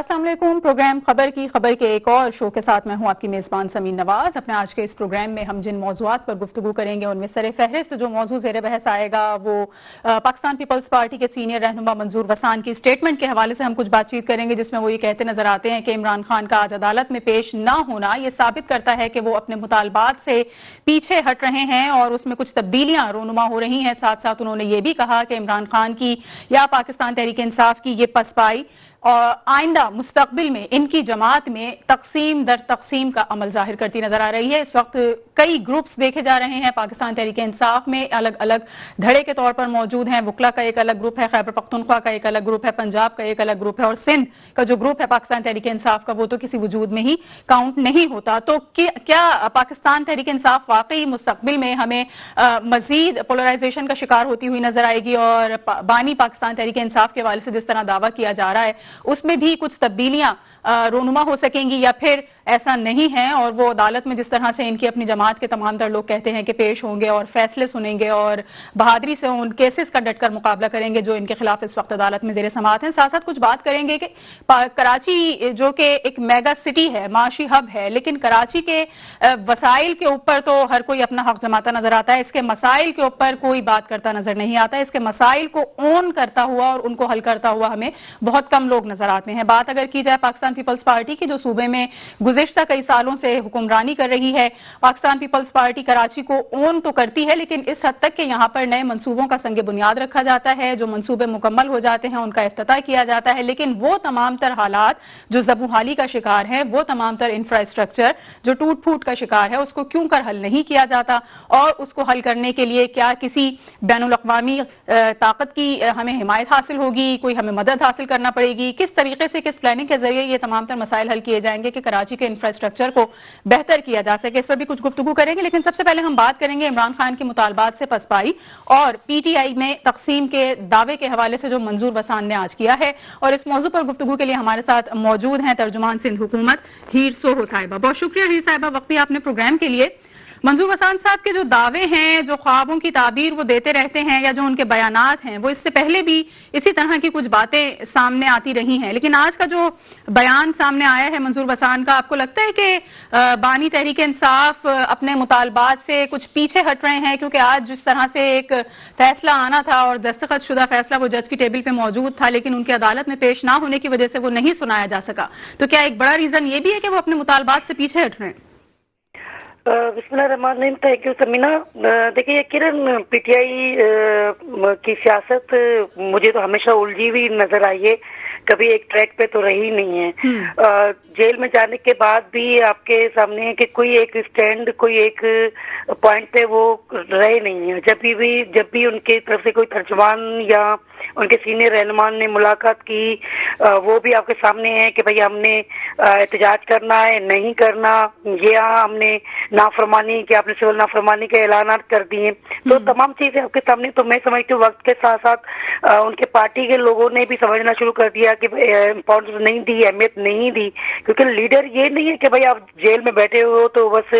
السلام علیکم. پروگرام خبر کے ایک اور شو کے ساتھ میں ہوں آپ کی میزبان سمین نواز. اپنے آج کے اس پروگرام میں ہم جن موضوعات پر گفتگو کریں گے ان میں سر فہرست جو موضوع زیر بحث آئے گا وہ پاکستان پیپلز پارٹی کے سینئر رہنما منظور وسان کی سٹیٹمنٹ کے حوالے سے ہم کچھ بات چیت کریں گے، جس میں وہ یہ کہتے نظر آتے ہیں کہ عمران خان کا آج عدالت میں پیش نہ ہونا یہ ثابت کرتا ہے کہ وہ اپنے مطالبات سے پیچھے ہٹ رہے ہیں اور اس میں کچھ تبدیلیاں رونما ہو رہی ہیں. ساتھ ساتھ انہوں نے یہ بھی کہا کہ عمران خان کی یا پاکستان تحریک انصاف کی یہ پسپائی اور آئندہ مستقبل میں ان کی جماعت میں تقسیم در تقسیم کا عمل ظاہر کرتی نظر آ رہی ہے. اس وقت کئی گروپس دیکھے جا رہے ہیں پاکستان تحریک انصاف میں، الگ الگ دھڑے کے طور پر موجود ہیں. وکلا کا ایک الگ گروپ ہے، خیبر پختونخوا کا ایک الگ گروپ ہے، پنجاب کا ایک الگ گروپ ہے، اور سندھ کا جو گروپ ہے پاکستان تحریک انصاف کا وہ تو کسی وجود میں ہی کاؤنٹ نہیں ہوتا. تو کیا پاکستان تحریک انصاف واقعی مستقبل میں ہمیں مزید پولرائزیشن کا شکار ہوتی ہوئی نظر آئے گی، اور بانی پاکستان تحریک انصاف کے حوالے سے جس طرح دعویٰ کیا جا رہا ہے اس میں بھی کچھ تبدیلیاں رونما ہو سکیں گی، یا پھر ایسا نہیں ہے اور وہ عدالت میں جس طرح سے ان کی اپنی جماعت کے تمام تر لوگ کہتے ہیں کہ پیش ہوں گے اور فیصلے سنیں گے اور بہادری سے ان کیسز کا ڈٹ کر مقابلہ کریں گے جو ان کے خلاف اس وقت عدالت میں زیر سماعت ہیں. ساتھ ساتھ کچھ بات کریں گے کہ کراچی جو کہ ایک میگا سٹی ہے، معاشی ہب ہے، لیکن کراچی کے وسائل کے اوپر تو ہر کوئی اپنا حق جماتا نظر آتا ہے، اس کے مسائل کے اوپر کوئی بات کرتا نظر نہیں آتا. اس کے مسائل کو اون کرتا ہوا اور ان کو حل کرتا ہوا ہمیں بہت کم لوگ نظر آتے ہیں. بات اگر کی جائے پاکستان پیپلز پارٹی کی جو صوبے میں گزشتہ کئی سالوں سے حکمرانی کر رہی ہے، پاکستان پیپلز پارٹی کراچی کو اون تو کرتی ہے لیکن اس حد تک کہ یہاں پر نئے منصوبوں کا سنگ بنیاد رکھا جاتا ہے، جو منصوبے مکمل ہو جاتے ہیں ان کا افتتاح کیا جاتا ہے، لیکن وہ تمام تر حالات جو زبوں کا شکار ہے، وہ تمام تر انفراسٹرکچر جو ٹوٹ پھوٹ کا شکار ہے، اس کو کیوں کر حل نہیں کیا جاتا، اور اس کو حل کرنے کے لیے کیا کسی بین الاقوامی طاقت کی ہمیں حمایت حاصل ہوگی، کوئی ہمیں مدد حاصل کرنا پڑے گی، کس طریقے سے کس پلاننگ کے ذریعے یہ تمام تر مسائل حل کیے جائیں گے کہ کراچی کے انفراسٹرکچر کو بہتر کیا جا سکے. اس پر بھی کچھ گفتگو کریں گے، لیکن سب سے پہلے ہم بات کریں گے عمران خان کے مطالبات سے پسپائی اور پی ٹی آئی میں تقسیم کے دعوے کے حوالے سے جو منظور وسان نے آج کیا ہے. اور اس موضوع پر گفتگو کے لیے ہمارے ساتھ موجود ہیں ترجمان سندھ حکومت ہیر سوہو صاحبہ. بہت شکریہ ہیر صاحبہ وقتی آپ نے پروگرام کے لیے. منظور وسان صاحب کے جو دعوے ہیں، جو خوابوں کی تعبیر وہ دیتے رہتے ہیں، یا جو ان کے بیانات ہیں، وہ اس سے پہلے بھی اسی طرح کی کچھ باتیں سامنے آتی رہی ہیں، لیکن آج کا جو بیان سامنے آیا ہے منظور وسان کا، آپ کو لگتا ہے کہ بانی تحریک انصاف اپنے مطالبات سے کچھ پیچھے ہٹ رہے ہیں؟ کیونکہ آج جس طرح سے ایک فیصلہ آنا تھا اور دستخط شدہ فیصلہ وہ جج کی ٹیبل پہ موجود تھا، لیکن ان کے عدالت میں پیش نہ ہونے کی وجہ سے وہ نہیں سنایا جا سکا، تو کیا ایک بڑا ریزن یہ بھی ہے کہ وہ اپنے مطالبات سے پیچھے ہٹ رہے ہیں؟ بسم اللہ الرحمن الرحیم. Thank you سمینا. دیکھیے کرن، پی ٹی آئی کی سیاست مجھے تو ہمیشہ الجھی ہوئی نظر آئی ہے، کبھی ایک ٹریک پہ تو رہی نہیں ہے. جیل میں جانے کے بعد بھی آپ کے سامنے ہے کہ کوئی ایک اسٹینڈ، کوئی ایک پوائنٹ پہ وہ رہے نہیں ہیں. جب بھی ان کی طرف سے کوئی ترجمان یا ان کے سینئر رہنمان نے ملاقات کی، وہ بھی آپ کے سامنے ہے کہ بھئی ہم نے احتجاج کرنا ہے، نہیں کرنا، یہ ہم نے نافرمانی کہ آپ نے سول نافرمانی کے اعلانات کر دیے. تو تمام چیزیں آپ کے سامنے. تو میں سمجھتی ہوں وقت کے ساتھ ساتھ ان کے پارٹی کے لوگوں نے بھی سمجھنا شروع کر دیا کہ امپورٹنس نہیں دی، اہمیت نہیں دی، کیونکہ لیڈر یہ نہیں ہے کہ بھئی آپ جیل میں بیٹھے ہو تو بس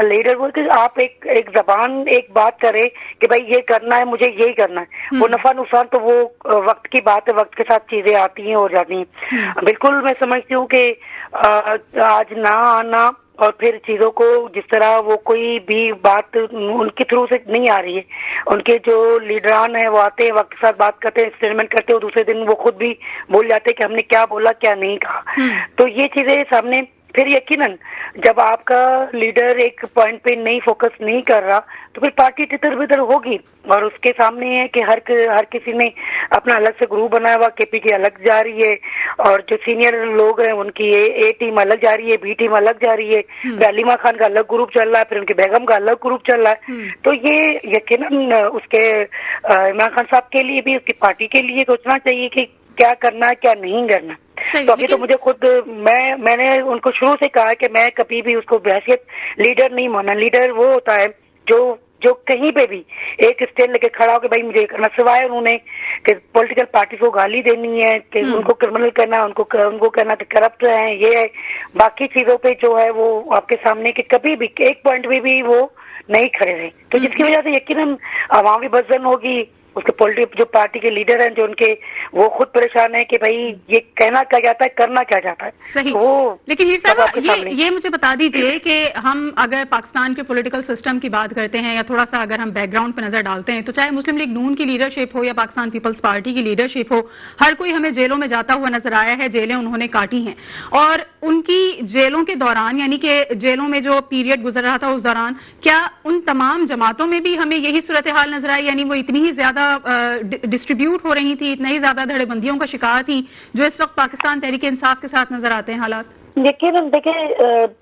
لیڈر وہ کہ آپ ایک زبان ایک بات کرے کہ بھئی یہ کرنا ہے، مجھے یہی کرنا ہے. وہ نفع نقصان تو وہ وقت کی بات ہے، وقت کے ساتھ چیزیں آتی ہیں اور جاتی ہیں. بالکل میں سمجھتی ہوں کہ آج نہ آنا اور پھر چیزوں کو جس طرح وہ کوئی بھی بات ان کے تھرو سے نہیں آ رہی ہے. ان کے جو لیڈران ہیں وہ آتے ہیں، وقت کے ساتھ بات کرتے ہیں، اسٹیٹمنٹ کرتے ہیں، دوسرے دن وہ خود بھی بول جاتے ہیں کہ ہم نے کیا بولا کیا نہیں کہا. تو یہ چیزیں سامنے پھر یقیناً جب آپ کا لیڈر ایک پوائنٹ پہ نہیں فوکس نہیں کر رہا تو پھر پارٹی تتر بدر ہوگی. اور اس کے سامنے ہے کہ ہر کسی نے اپنا الگ سے گروپ بنایا ہوا، کے پی ٹی الگ جا رہی ہے، اور جو سینئر لوگ ہیں ان کی اے ٹیم الگ جا رہی ہے، بی ٹیم الگ جا رہی ہے، علیمہ خان کا الگ گروپ چل رہا ہے، پھر ان کی بیگم کا الگ گروپ چل رہا ہے. تو یہ یقیناً اس کے عمران خان صاحب کے لیے بھی، اس کی پارٹی کے لیے سوچنا چاہیے کہ کیا کرنا ہے کیا نہیں کرنا. تو ابھی تو مجھے خود میں نے ان کو شروع سے کہا کہ میں کبھی بھی اس کو بحیثیت لیڈر نہیں مانا. لیڈر وہ ہوتا ہے جو کہیں پہ بھی ایک اسٹینڈ لے کے کھڑا ہو کہ بھائی مجھے کرنا، سوائے انہوں نے کہ پولیٹیکل پارٹی کو گالی دینی ہے، کہ ان کو کرمنل کرنا، ان کو کہنا کہ کرپٹ ہیں، یہ ہے. باقی چیزوں پہ جو ہے وہ آپ کے سامنے کہ کبھی بھی ایک پوائنٹ پہ بھی وہ نہیں کھڑے رہے. تو جس کی وجہ سے یقیناً عوام بھی بدزن ہوگی، اس کے جو پارٹی کے لیڈر ہیں جو ان کے وہ خود پریشان ہیں کہ بھائی یہ کہنا کیا جاتا ہے, کرنا کیا جاتا ہے. صحیح. وہ لیکن ہیر صاحب یہ مجھے بتا دیجئے کہ ہم اگر پاکستان کے پولیٹیکل سسٹم کی بات کرتے ہیں یا تھوڑا سا اگر ہم بیک گراؤنڈ پہ نظر ڈالتے ہیں تو چاہے مسلم لیگ نون کی لیڈرشپ ہو یا پاکستان پیپلز پارٹی کی لیڈرشپ ہو, ہر کوئی ہمیں جیلوں میں جاتا ہوا نظر آیا ہے, جیلیں انہوں نے کاٹی ہیں, اور ان کی جیلوں کے دوران یعنی کہ جیلوں میں جو پیریڈ گزر رہا تھا اس دوران کیا ان تمام جماعتوں میں بھی ہمیں یہی صورتحال نظر آئی, یعنی وہ اتنی ہی زیادہ ڈسٹریبیوٹ ہو رہی تھی, اتنا ہی زیادہ دھڑے بندیوں کا شکار تھی جو اس وقت پاکستان تحریک انصاف کے ساتھ نظر آتے ہیں حالات؟ لیکن دیکھیں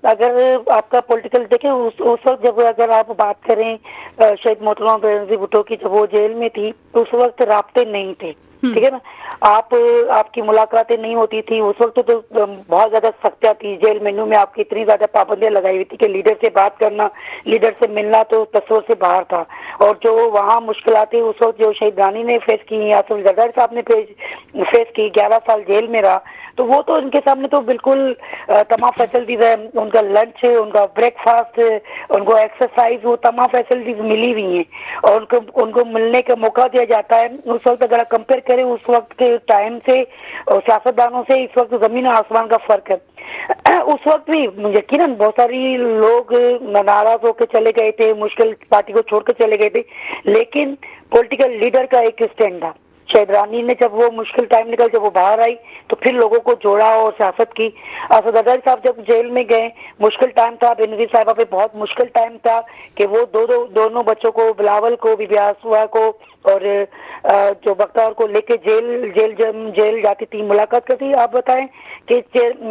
اگر آپ کا پولیٹیکل دیکھیں اس وقت جب اگر آپ بات کریں شہید محترمہ بینظیر بھٹو کی, جب وہ جیل میں تھی تو اس وقت رابطے نہیں تھے, ٹھیک ہے نا, آپ کی ملاقاتیں نہیں ہوتی تھی اس وقت, تو بہت زیادہ سختیاں تھی جیل مینو میں, آپ کی اتنی زیادہ پابندیاں لگائی ہوئی تھی کہ لیڈر سے بات کرنا, لیڈر سے ملنا تو تصور سے باہر تھا. اور جو وہاں مشکلات اس وقت جو شہید رانی نے فیس کی, آصف زرداری صاحب نے فیس کی, 11 سال جیل میں رہا, تو وہ تو ان کے سامنے تو بالکل تمام فیسلٹیز ہیں, ان کا لنچ, ان کا بریک فاسٹ, ان کو ایکسرسائز, وہ تمام فیسلٹیز ملی ہوئی ہیں اور ان کو ملنے کا موقع دیا جاتا ہے. اس وقت اگر آپ کمپیئر کریں اس وقت کے ٹائم سے اور سیاستدانوں سے, اس وقت زمین و آسمان کا فرق ہے. اس وقت بھی یقیناً بہت ساری لوگ ناراض ہو کے چلے گئے تھے, مشکل پارٹی کو چھوڑ کے چلے گئے تھے, لیکن پولیٹیکل لیڈر کا ایک اسٹینڈ تھا. شہید رانی نے جب وہ مشکل ٹائم نکل, جب وہ باہر آئی تو پھر لوگوں کو جوڑا اور سیاست کی. آصف زرداری صاحب جب جیل میں گئے, مشکل ٹائم تھا, بینظیر صاحبہ پہ بہت مشکل ٹائم تھا کہ وہ دونوں بچوں کو, بلاول کو, بی بی آسوہ کو اور جو بختیار کو لے کے جیل جاتی تھی, ملاقات کرتی. آپ بتائیں کہ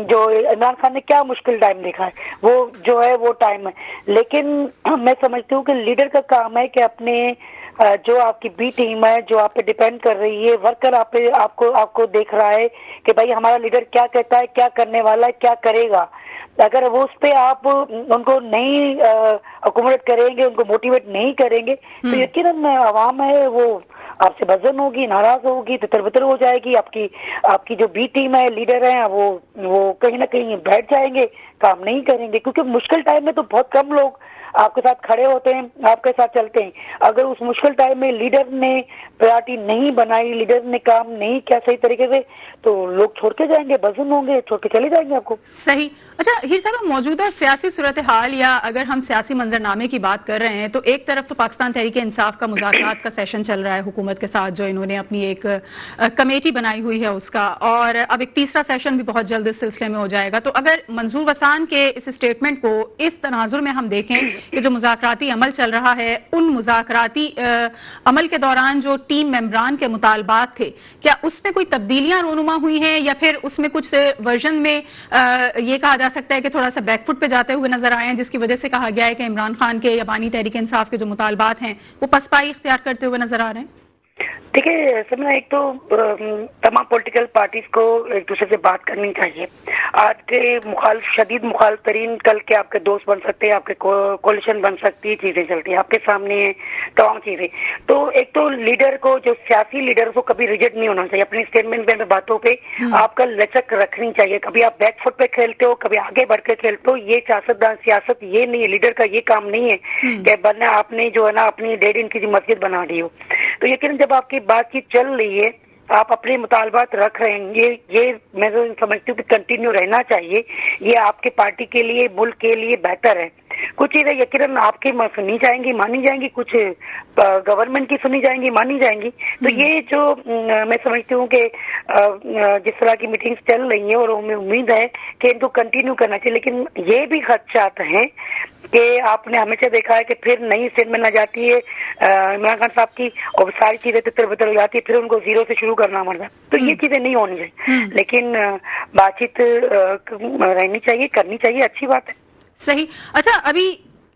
جو عمران خان نے کیا مشکل ٹائم دیکھا ہے, وہ جو ہے وہ ٹائم ہے. لیکن میں سمجھتی ہوں کہ لیڈر کا کام ہے کہ اپنے جو آپ کی بی ٹیم ہے, جو آپ پہ ڈیپینڈ کر رہی ہے, ورکر آپ کو دیکھ رہا ہے کہ بھائی ہمارا لیڈر کیا کہتا ہے, کیا کرنے والا ہے, کیا کرے گا. اگر وہ اس پہ آپ ان کو نہیں اکوموڈیٹ کریں گے, ان کو موٹیویٹ نہیں کریں گے, تو یقیناً عوام ہے وہ آپ سے بزن ہوگی, ناراض ہوگی, تتر بتر ہو جائے گی. آپ کی جو بی ٹیم ہے, لیڈر ہیں, وہ کہیں نہ کہیں بیٹھ جائیں گے, کام نہیں کریں گے, کیونکہ مشکل ٹائم میں تو بہت کم لوگ آپ کے ساتھ کھڑے ہوتے ہیں, آپ کے ساتھ چلتے ہیں. اگر اس مشکل ٹائم میں لیڈر نے پریارٹی نہیں بنائی, لیڈر نے کام نہیں کیا صحیح طریقے سے, تو لوگ چھوڑ کے جائیں گے, بزن ہوں گے, چھوڑ کے چلے جائیں گے آپ کو. صحیح. اچھا ہیر صاحب, موجودہ سیاسی صورتحال یا اگر ہم سیاسی منظرنامے کی بات کر رہے ہیں تو ایک طرف تو پاکستان تحریک انصاف کا مذاکرات کا سیشن چل رہا ہے حکومت کے ساتھ, جو انہوں نے اپنی ایک کمیٹی بنائی ہوئی ہے اس کا, اور اب ایک تیسرا سیشن بھی بہت جلد اس سلسلے میں ہو جائے گا. تو اگر منظور وسان کے اس اسٹیٹمنٹ کو اس تناظر میں ہم دیکھیں کہ جو مذاکراتی عمل چل رہا ہے, ان مذاکراتی عمل کے دوران جو ٹیم ممبران کے مطالبات تھے, کیا اس میں کوئی تبدیلیاں رونما ہوئی ہیں یا پھر اس میں کچھ ورژن میں یہ کہا جا سکتا ہے کہ تھوڑا سا بیک فٹ پہ جاتے ہوئے نظر آئے ہیں, جس کی وجہ سے کہا گیا ہے کہ عمران خان کے یا بانی تحریک انصاف کے جو مطالبات ہیں وہ پسپائی اختیار کرتے ہوئے نظر آ رہے ہیں؟ دیکھیے سمجھنا, ایک تو تمام پولیٹیکل پارٹیز کو ایک دوسرے سے بات کرنی چاہیے. آج کے شدید مخالف ترین کل کے آپ کے دوست بن سکتے ہیں, آپ کے کولیشن بن سکتی ہے, چیزیں چلتی ہیں آپ کے سامنے ہیں, تمام چیزیں. تو ایک تو لیڈر کو, جو سیاسی لیڈر کو کبھی ریجیکٹ نہیں ہونا چاہیے اپنی اسٹیٹمنٹ پہ, باتوں پہ آپ کا لچک رکھنی چاہیے. کبھی آپ بیک فٹ پہ کھیلتے ہو, کبھی آگے بڑھ کے کھیلتے ہو, یہ سیاست یہ نہیں ہے, لیڈر کا یہ کام نہیں ہے کہ بننا آپ نے جو ہے نا اپنی 1.5 انچ کی مسجد بنا دی ہو. تو یقیناً جب آپ کی بات چیت چل رہی ہے, آپ اپنے مطالبات رکھ رہے ہیں, یہ میں سمجھتی ہوں کہ کنٹینیو رہنا چاہیے. یہ آپ کے پارٹی کے لیے, ملک کے لیے بہتر ہے. کچھ چیزیں یقیناً آپ کی سنی جائیں گی, مانی جائیں گی, کچھ گورنمنٹ کی سنی جائیں گی, مانی جائیں گی. تو یہ جو میں سمجھتی ہوں کہ جس طرح کی میٹنگز چل رہی ہیں, اور ہمیں امید ہے کہ ان کو کنٹینیو کرنا چاہیے. لیکن یہ بھی خدشات ہیں کہ آپ نے ہمیشہ دیکھا ہے کہ پھر نئی اسٹیٹمنٹ آ جاتی ہے عمران خان صاحب کی, اور ساری چیزیں تتر بتر ہو جاتی ہے, پھر ان کو زیرو سے شروع کرنا پڑتا ہے. تو یہ چیزیں نہیں ہونی چاہیے, لیکن بات چیت رہنی چاہیے, کرنی چاہیے, اچھی بات ہے. صحیح. اچھا, ابھی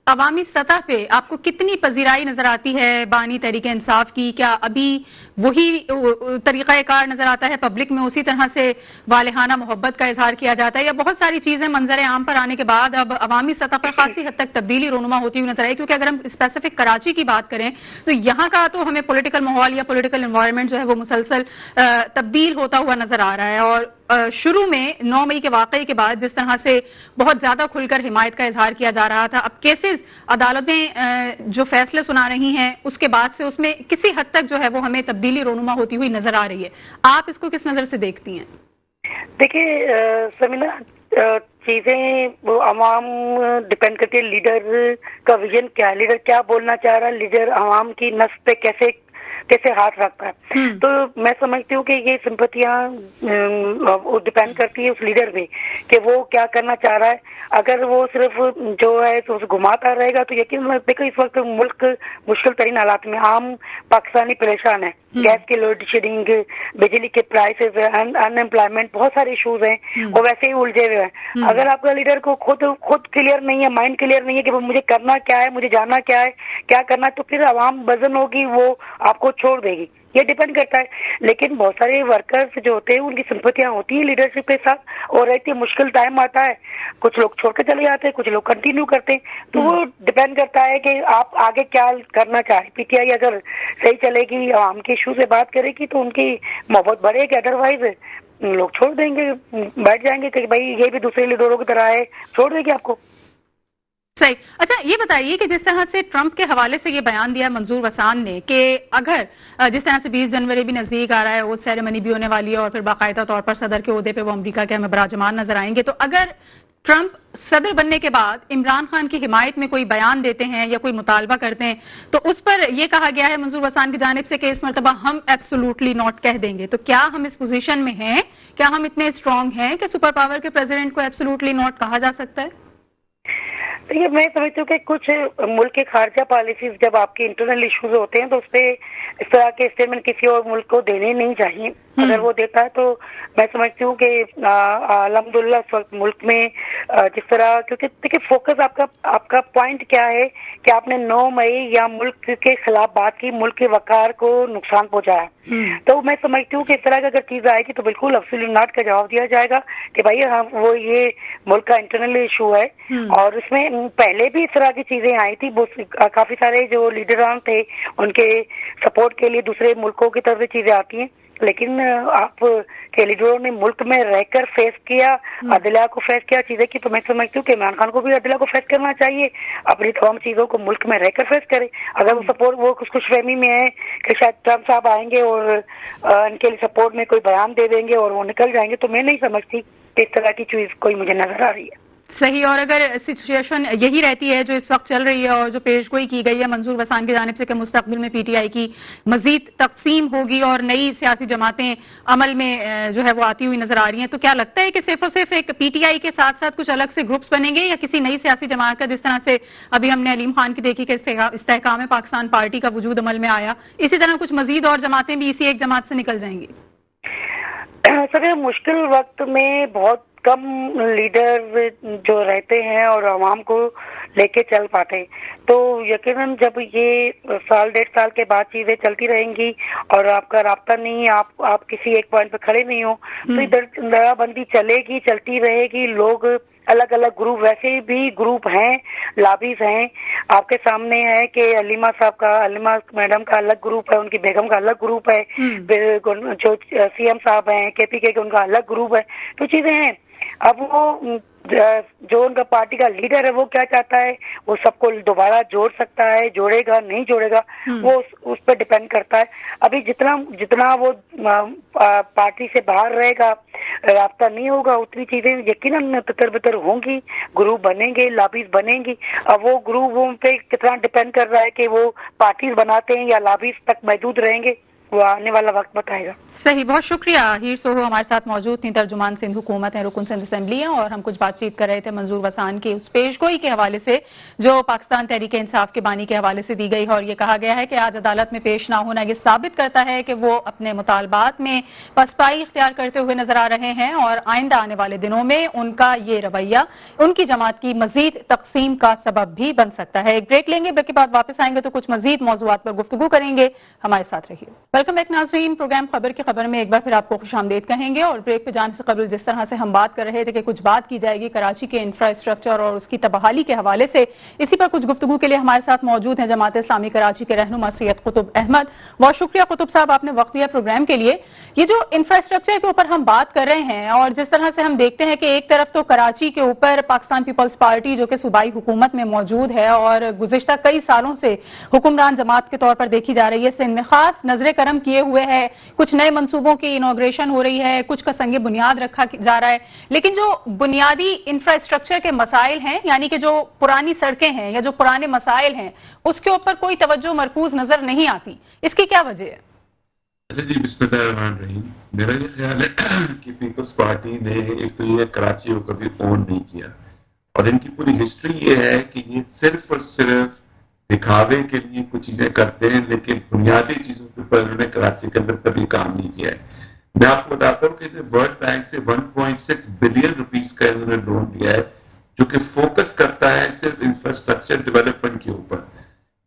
عوامی سطح پہ آپ کو کتنی پذیرائی نظر آتی ہے بانی تحریک انصاف کی؟ کیا ابھی وہی طریقہ کار نظر آتا ہے پبلک میں, اسی طرح سے والہانہ محبت کا اظہار کیا جاتا ہے, یا بہت ساری چیزیں منظر عام پر آنے کے بعد اب عوامی سطح پر خاصی حد تک تبدیلی رونما ہوتی ہوئی نظر آئی؟ کیونکہ اگر ہم اسپیسیفک کراچی کی بات کریں تو یہاں کا تو ہمیں پولیٹیکل ماحول یا پولیٹیکل انوائرمنٹ جو ہے وہ مسلسل تبدیل ہوتا ہوا نظر آ رہا ہے, اور شروع میں 9 مئی کے واقعے کے بعد جس طرح سے بہت زیادہ کھل کر حمایت کا اظہار کیا جا رہا تھا، اب کیسز عدالتیں جو فیصلے سنا رہی ہیں اس کے بعد سے اس میں کسی حد تک جو ہے وہ ہمیں تبدیلی رونما ہوتی ہوئی نظر آ رہی ہے. آپ اس کو کس نظر سے دیکھتی ہیں؟ دیکھیے سمینا، چیزیں وہ عوام ڈپینڈ کرتی ہے لیڈر کا ویژن کیا ہے، لیڈر کیا بولنا چاہ رہا ہے، لیڈر عوام کی نس پہ کیسے ہاتھ رکھتا ہے. تو میں سمجھتی ہوں کہ یہ سمپتیاں ڈپینڈ کرتی ہے اس لیڈر پہ کہ وہ کیا کرنا چاہ رہا ہے. اگر وہ صرف جو ہے تو گھماتا رہے گا تو یقیناً دیکھو اس وقت ملک مشکل ترین حالات میں، عام پاکستانی پریشان ہے. گیس کی لوڈ شیڈنگ، بجلی کے پرائسز، ان امپلائمنٹ، بہت سارے ایشوز ہیں، وہ ویسے ہی الجھے ہوئے ہیں. اگر آپ کا لیڈر کو خود کلیئر نہیں ہے، مائنڈ کلیئر نہیں ہے کہ مجھے کرنا کیا ہے، مجھے جانا کیا ہے، کیا کرنا ہے، تو پھر عوام بزن ہوگی، وہ آپ کو چھوڑ دے گی. یہ ڈیپینڈ کرتا ہے. لیکن بہت سارے ورکرز جو ہوتے ہیں ان کی سمپتیاں ہوتی ہیں لیڈرشپ کے ساتھ، اور رہتی ہے مشکل ٹائم آتا ہے، کچھ لوگ چھوڑ کے چلے جاتے ہیں، کچھ لوگ کنٹینیو کرتے ہیں. تو وہ ڈیپینڈ کرتا ہے کہ آپ آگے کیا کرنا چاہیں. پی ٹی آئی اگر صحیح چلے گی، عوام کے ایشو سے بات کرے گی تو ان کی محبت بڑھے گی، ادروائز لوگ چھوڑ دیں گے، بیٹھ جائیں گے کہ بھائی یہ بھی دوسرے لیڈروں کی طرح ہے، چھوڑ دے گی آپ کو. صحیح. اچھا یہ بتائیے کہ جس طرح سے ٹرمپ کے حوالے سے یہ بیان دیا منظور وسان نے کہ اگر جس طرح سے 20 جنوری بھی نزدیک آ رہا ہے، اوتھ سیریمنی بھی ہونے والی ہے اور پھر باقاعدہ طور پر صدر کے عہدے پہ وہ امریکہ کے ہمیں براجمان نظر آئیں گے، تو اگر ٹرمپ صدر بننے کے بعد عمران خان کی حمایت میں کوئی بیان دیتے ہیں یا کوئی مطالبہ کرتے ہیں تو اس پر یہ کہا گیا ہے منظور وسان کی جانب سے کہ اس مرتبہ ہم ایبسولوٹلی ناٹ کہہ دیں گے. تو کیا ہم اس پوزیشن میں ہیں، کیا ہم اتنے اسٹرانگ ہیں کہ سپر پاور کے پریزیڈنٹ کو ایبسولوٹلی ناٹ کہا جا سکتا ہے؟ یہ میں سمجھتی ہوں کہ کچھ ملک کے خارجہ پالیسیز جب آپ کے انٹرنل ایشوز ہوتے ہیں تو اس پہ اس طرح کے اسٹیٹمنٹ کسی اور ملک کو دینے نہیں چاہیے. اگر وہ دیتا ہے تو میں سمجھتی ہوں کہ الحمدللہ اس وقت ملک میں جس طرح، کیونکہ دیکھیں فوکس آپ کا پوائنٹ کیا ہے کہ آپ نے 9 مئی یا ملک کے خلاف بات کی، ملک کے وقار کو نقصان پہنچایا. تو میں سمجھتی ہوں کہ اس طرح کی اگر چیز آئے گی تو بالکل ایبسولوٹ ناٹ کا جواب دیا جائے گا کہ بھائی ہاں وہ یہ ملک کا انٹرنل ایشو ہے. اور اس میں پہلے بھی اس طرح کی چیزیں آئی تھی، کافی سارے جو لیڈران تھے ان کے سپورٹ کے لیے دوسرے ملکوں کی طرف سے چیزیں آتی ہیں. لیکن آپ کے لیڈروں نے ملک میں رہ کر فیس کیا، عدلیہ کو فیس کیا، چیزیں کی. تو میں سمجھتی ہوں کہ عمران خان کو بھی عدلیہ کو فیس کرنا چاہیے، اپنی تمام چیزوں کو ملک میں رہ کر فیس کرے. اگر وہ سپورٹ وہ خوش فہمی میں ہے کہ شاید ٹرمپ صاحب آئیں گے اور ان کے لیے سپورٹ میں کوئی بیان دے دیں گے اور وہ نکل جائیں گے، تو میں نہیں سمجھتی کہ اس طرح کی چیز کوئی مجھے نظر آ رہی ہے. صحیح. اور اگر سچویشن یہی رہتی ہے جو اس وقت چل رہی ہے اور جو پیش گوئی کی گئی ہے منظور وسان کی جانب سے کہ مستقبل میں پی ٹی آئی کی مزید تقسیم ہوگی اور نئی سیاسی جماعتیں عمل میں جو ہے وہ آتی ہوئی نظر آ رہی ہیں، تو کیا لگتا ہے کہ صرف اور صرف ایک پی ٹی آئی کے ساتھ ساتھ کچھ الگ سے گروپس بنیں گے یا کسی نئی سیاسی جماعت کا، جس طرح سے ابھی ہم نے علیم خان کی دیکھی کہ استحکام پاکستان پارٹی کا وجود عمل میں آیا، اسی طرح کچھ مزید اور جماعتیں بھی اسی ایک جماعت سے نکل جائیں گی؟ سر مشکل وقت میں بہت کم لیڈر جو رہتے ہیں اور عوام کو لے کے چل پاتے، تو یقیناً جب یہ 1.5 سال کے بعد چیزیں چلتی رہیں گی اور آپ کا رابطہ نہیں، آپ کسی ایک پوائنٹ پہ کھڑے نہیں ہو تو ادھر درا بندی چلے گی، چلتی رہے گی. لوگ الگ الگ گروپ، ویسے بھی گروپ ہیں، لابیز ہیں. آپ کے سامنے ہے کہ علیمہ میڈم کا الگ گروپ ہے، ان کی بیگم کا الگ گروپ ہے، جو سی ایم صاحب ہیں کے پی کے ان کا الگ گروپ ہے. تو چیزیں ہیں. اب وہ جو ان کا پارٹی کا لیڈر ہے وہ کیا چاہتا ہے، وہ سب کو دوبارہ جوڑ سکتا ہے، جوڑے گا نہیں جوڑے گا وہ اس پہ ڈیپینڈ کرتا ہے. ابھی جتنا وہ پارٹی سے باہر رہے گا، رابطہ نہیں ہوگا، اتنی چیزیں یقیناً تتر بتر ہوں گی، گروپ بنیں گے، لابیز بنیں گی. اب وہ گروپ پہ کتنا ڈیپینڈ کر رہا ہے کہ وہ پارٹیز بناتے ہیں یا لابیز تک محدود رہیں گے، وہ آنے والا وقت بتائے گا. صحیح. بہت شکریہ. ہیر سوہو ہمارے ساتھ موجود تھیں، ترجمان سندھ حکومت ہیں، رکن سندھ اسمبلی ہیں، اور ہم کچھ بات چیت کر رہے تھے منظور وسان کی اس پیش گوئی کے حوالے سے جو پاکستان تحریک انصاف کے بانی کے حوالے سے دی گئی ہے، اور یہ کہا گیا ہے کہ آج عدالت میں پیش نہ ہونا یہ ثابت کرتا ہے کہ وہ اپنے مطالبات میں پسپائی اختیار کرتے ہوئے نظر آ رہے ہیں اور آئندہ آنے والے دنوں میں ان کا یہ رویہ ان کی جماعت کی مزید تقسیم کا سبب بھی بن سکتا ہے. ایک بریک لیں گے، بریک کے بعد واپس آئیں گے تو کچھ مزید موضوعات پر گفتگو کریں گے. ہمارے ساتھ رہیے. ویلکم بیک ناظرین، پروگرام خبر کی خبر میں ایک بار پھر آپ کو خوش آمدید کہیں گے. اور بریک پہ جانے سے قبل جس طرح سے ہم بات کر رہے تھے کہ کچھ بات کی جائے گی کراچی کے انفراسٹرکچر اور اس کی تبحالی کے حوالے سے، اسی پر کچھ گفتگو کے لیے ہمارے ساتھ موجود ہیں جماعت اسلامی کراچی کے رہنما سید قطب احمد. بہت شکریہ قطب صاحب، آپ نے وقت دیا پروگرام کے لیے. یہ جو انفراسٹرکچر کے اوپر ہم بات کر رہے ہیں اور جس طرح سے ہم دیکھتے ہیں کہ ایک طرف تو کراچی کے اوپر پاکستان پیپلز پارٹی جو کہ صوبائی حکومت میں موجود ہے اور گزشتہ کئی سالوں سے حکمران جماعت کے طور پر دیکھی جا رہی ہے، سندھ میں خاص نظر کرم کیے ہوئے ہے، کچھ نئے منصوبوں کی انوگریشن ہو رہی ہے، کچھ کا سنگ بنیاد رکھا جا رہا ہے، لیکن جو بنیادی انفراسٹرکچر کے مسائل ہیں، یعنی کہ جو پرانی سڑکیں ہیں یا جو پرانے مسائل ہیں، اس کے اوپر کوئی توجہ مرکوز نظر نہیں آتی. اس کی کیا وجہ ہے؟ اچھا جی، بسم اللہ الرحمن الرحیم. میرا یہ خیال ہے کہ پیپلز پارٹی نے ایک تو یہ کراچی کو کبھی اون نہیں کیا، اور ان کی پوری ہسٹری یہ ہے کہ یہ صرف اور صرف دکھاوے کے لیے کچھ چیزیں کرتے ہیں، لیکن بنیادی چیزوں کے اوپر انہوں نے کراچی کے اندر کبھی کام نہیں کیا ہے. میں آپ کو بتاتا ہوں کہ ورلڈ بینک سے 1.6 بلین روپیز کا انہوں نے لون لیا ہے، جو کہ فوکس کرتا ہے صرف انفراسٹرکچر ڈیولپمنٹ کے اوپر.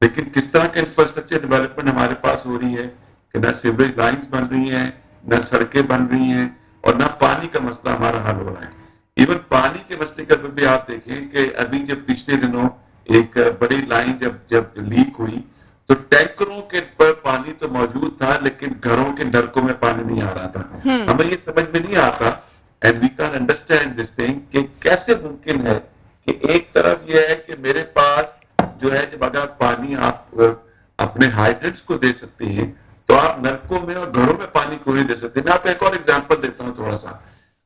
لیکن کس طرح کا انفراسٹرکچر ڈیولپمنٹ ہمارے پاس ہو رہی ہے کہ نہ سیوریج لائنز بن رہی ہیں، نہ سڑکیں بن رہی ہیں، اور نہ پانی کا مسئلہ ہمارا حل ہو رہا ہے. ایون پانی کے مسئلے کا بھی آپ دیکھیں کہ ابھی جب پچھلے دنوں ایک بڑی لائن جب لیک ہوئی تو ٹینکروں کے پر پانی تو موجود تھا، لیکن گھروں کے نلکوں میں پانی نہیں آ رہا تھا. ہمیں یہ سمجھ میں نہیں آتا and we can understand this thing کہ کیسے ممکن ہے کہ ایک طرف یہ ہے کہ میرے پاس جو ہے جب اگر پانی آپ اپنے ہائیڈرنٹس کو دے سکتے ہیں تو آپ نلکوں میں اور گھروں میں پانی کو نہیں دے سکتے. میں آپ کو ایک اور ایگزامپل دیتا ہوں تھوڑا سا.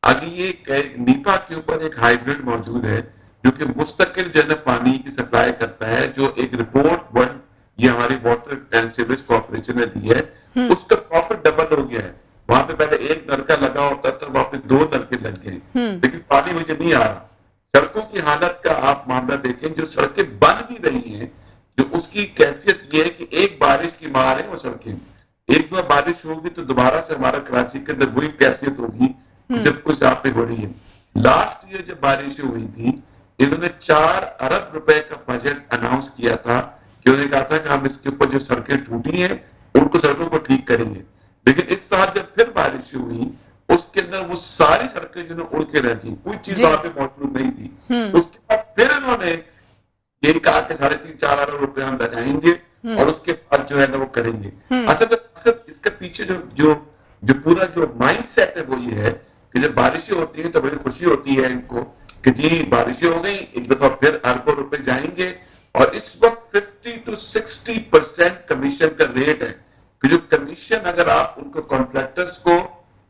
ابھی یہ نیپا کے اوپر ایک ہائیڈرنٹ موجود ہے جو کہ مستقل جو ہے پانی کی سپلائی کرتا ہے، جو ایک رپورٹ یہ ہماری واٹر اینڈ سیوریج کارپوریشن نے دی ہے. اس کا پروفٹ ڈبل ہو گیا ہے. وہاں پہ پہلے ایک نلکا لگا ہوتا تھا، وہاں پہ 2 نلکے لگ گئے، لیکن پانی مجھے نہیں آ رہا. سڑکوں کی حالت کا آپ معاملہ دیکھیں، جو سڑکیں بن بھی رہی ہیں، جو اس کی کیفیت یہ ہے کہ ایک بارش کی مار ہے وہ سڑکیں. ایک دو بارش ہوگی تو دوبارہ سے ہمارا کراچی کے اندر وہی کیفیت ہوگی جب کچھ آپ پہ ہو رہی ہے. لاسٹ ایئر جب بارشیں ہوئی تھی، انہوں نے 4 ارب روپے کا بجٹ اناؤنس کیا تھا کہ انہوں نے کہا تھا کہ ہم اس کے اوپر جو سڑکیں ٹوٹی ہیں ان کو سڑکوں کو ٹھیک کریں گے. لیکن اس سال جب پھر بارشیں ہوئی اس کے اندر وہ ساری سڑکیں جو اڑ کے رہ گئی، کوئی چیز وہاں پہ موجود نہیں تھی. اس کے بعد پھر انہوں نے یہ کہا کہ 3.5-4 ارب روپے ہم لگائیں گے اور اس کے بعد جو ہے نا وہ کریں گے. اصل اس کے پیچھے جو پورا جو مائنڈ سیٹ ہے وہ یہ ہے کہ جب بارشیں ہوتی ہیں تو بڑی خوشی ہوتی ہے ان کو کہ جی بارشیں ہو گئی، ایک دفعہ پھر اربوں روپے جائیں گے. اور اس وقت 50 to 60% کمیشن کا ریٹ ہے کہ جو کمیشن اگر آپ ان کو کانٹریکٹرز کو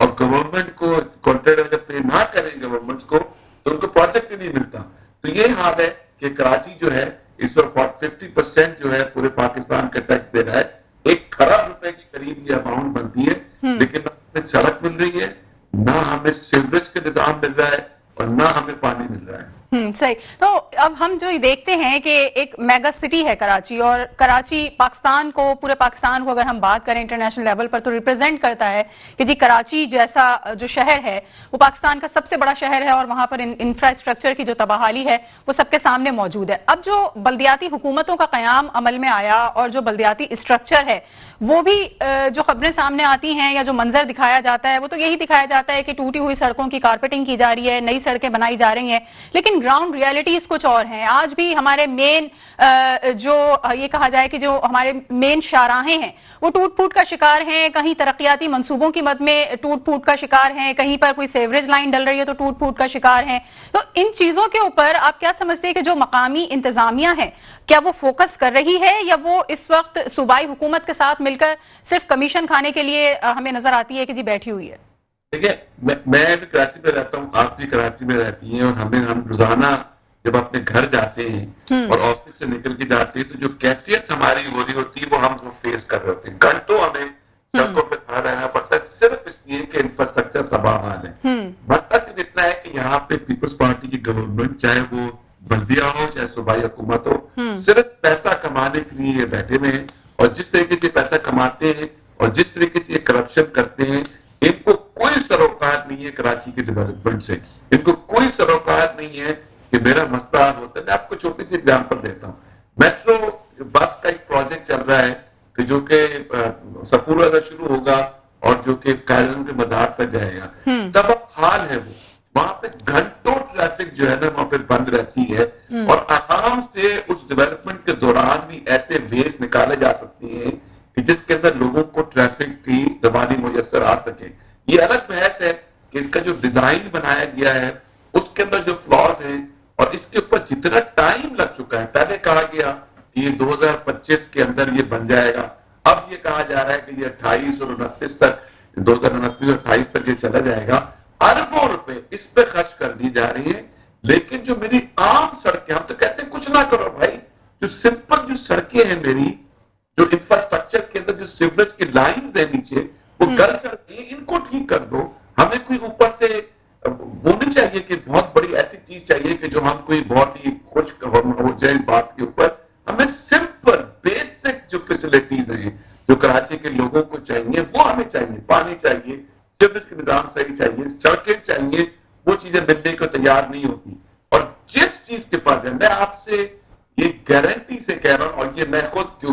اور گورنمنٹ کو کانٹریکٹ اگر پے نہ کریں گورنمنٹ کو تو ان کو پروجیکٹ ہی نہیں ملتا. تو یہ حال ہے کہ کراچی جو ہے اس وقت 50% جو ہے پورے پاکستان کا ٹیکس دے رہا ہے. 1 کھرب روپے کے قریب یہ اماؤنٹ بنتی ہے، لیکن نہ ہمیں سڑک مل رہی ہے، نہ ہمیں سیوریج کا نظام مل رہا ہے، اور نہ ہمیں پانی مل رہا ہے. صحیح. تو اب ہم جو دیکھتے ہیں کہ ایک میگا سٹی ہے کراچی، اور کراچی پاکستان کو، پورے پاکستان کو اگر ہم بات کریں انٹرنیشنل لیول پر تو ریپرزینٹ کرتا ہے کہ جی کراچی جیسا جو شہر ہے وہ پاکستان کا سب سے بڑا شہر ہے، اور وہاں پر انفراسٹرکچر کی جو تباہلی ہے وہ سب کے سامنے موجود ہے. اب جو بلدیاتی حکومتوں کا قیام عمل میں آیا اور جو بلدیاتی اسٹرکچر ہے وہ بھی جو خبریں سامنے آتی ہیں یا جو منظر دکھایا جاتا ہے وہ تو یہی دکھایا جاتا ہے کہ ٹوٹی ہوئی سڑکوں کی کارپیٹنگ کی جا رہی ہے، نئی سڑکیں بنائی جا رہی ہیں، لیکن گراؤنڈ ریالٹیز کچھ اور ہیں. آج بھی ہمارے مین جو یہ کہا جائے کہ جو ہمارے مین شاہراہیں ہیں وہ ٹوٹ پھوٹ کا شکار ہیں، کہیں ترقیاتی منصوبوں کی مد میں ٹوٹ پھوٹ کا شکار ہیں، کہیں پر کوئی سیوریج لائن ڈل رہی ہے تو ٹوٹ پھوٹ کا شکار ہیں. تو ان چیزوں کے اوپر آپ کیا سمجھتے ہیں کہ جو مقامی انتظامیہ ہے کیا وہ فوکس کر رہی ہے، یا وہ اس وقت صوبائی حکومت کے ساتھ مل کر صرف کمیشن کھانے کے لیے ہمیں نظر آتی ہے کہ جی بیٹھی ہوئی ہے؟ دیکھیں، میں بھی کراچی میں رہتا ہوں، آپ بھی کراچی میں رہتی ہیں، اور ہم روزانہ جب اپنے گھر جاتے ہیں اور آفس سے نکل کے جاتے ہیں تو جو کیفیت ہماری ہو رہی ہوتی ہے وہ ہم فیس کر رہے ہوتے ہیں. گھنٹوں ہمیں سڑکوں پہ کھڑا رہنا پڑتا ہے صرف اس لیے کہ انفراسٹرکچر تباہ حال ہے. مسئلہ صرف اتنا ہے کہ یہاں پہ پیپلز پارٹی کی گورنمنٹ، چاہے وہ بلدیہ ہو چاہے صوبائی حکومت ہو، صرف پیسہ کمانے کے لیے یہ بیٹھے ہوئے ہیں. اور جس طریقے سے پیسہ کماتے ہیں اور جس طریقے سے یہ کرپشن کرتے ہیں، ان کو کوئی سروکار نہیں ہے کراچی کے ڈیولپمنٹ سے. ان کو کوئی سروکار نہیں ہے کہ میرا مسئلہ حل ہوتا ہے. میں آپ کو چھوٹی سی ایگزامپل دیتا ہوں. میٹرو بس کا ایک پروجیکٹ چل رہا ہے کہ جو کہ سفور اگر شروع ہوگا اور جو کہ قائداعظم کے مزار تک جائے گا، تب اب حال ہے وہ وہاں پہ گھنٹوں ٹریفک جو ہے نا وہاں پہ بند رہتی ہے، اور آرام سے اس ڈیولپمنٹ کے دوران بھی ایسے ویز نکالے جا سکتی ہیں کہ جس کے اندر لوگوں کو ٹریفک کی روانی میسر آ سکے. یہ الگ بحث ہے کہ اس کا جو ڈیزائن بنایا گیا ہے اس کے اندر جو فلاز ہیں اور اس کے اوپر جتنا ٹائم لگ چکا ہے. پہلے کہا گیا کہ یہ 2025 کے اندر یہ بن جائے گا، اب یہ کہا جا رہا ہے کہ یہ 28 اور 29 تک 2029 اور 28 تک یہ چلا جائے گا. اربوں روپے اس پہ خرچ کر دی جا رہی ہیں. لیکن جو میری عام سڑکیں، ہم تو کہتے ہیں کچھ نہ کرو بھائی، جو سمپل جو سڑکیں ہیں میری، جو انفراسٹرکچر کے اندر جو سیوریج کی لائنز ہیں نیچے وہ گل سڑکیں، ان کو ٹھیک کر دو. ہمیں کوئی اوپر سے وہ نہیں چاہیے کہ بہت بڑی ایسی چیز چاہیے کہ جو ہم کوئی بہت ہی خوش ہو جائے اس بات کے اوپر. ہمیں سمپل بیسک جو فیسلٹیز ہیں جو کراچی کے لوگوں کو چاہیے وہ ہمیں چاہیے. پانی چاہیے، سیوریج کا نظام صحیح چاہیے، سڑکیں چاہیے. وہ چیزیں ملنے کو تیار نہیں ہوتی. اور جس چیز کے پاس ہے، میں آپ سے یہ گارنٹی سے کہہ رہا ہوں، اور یہ میں خود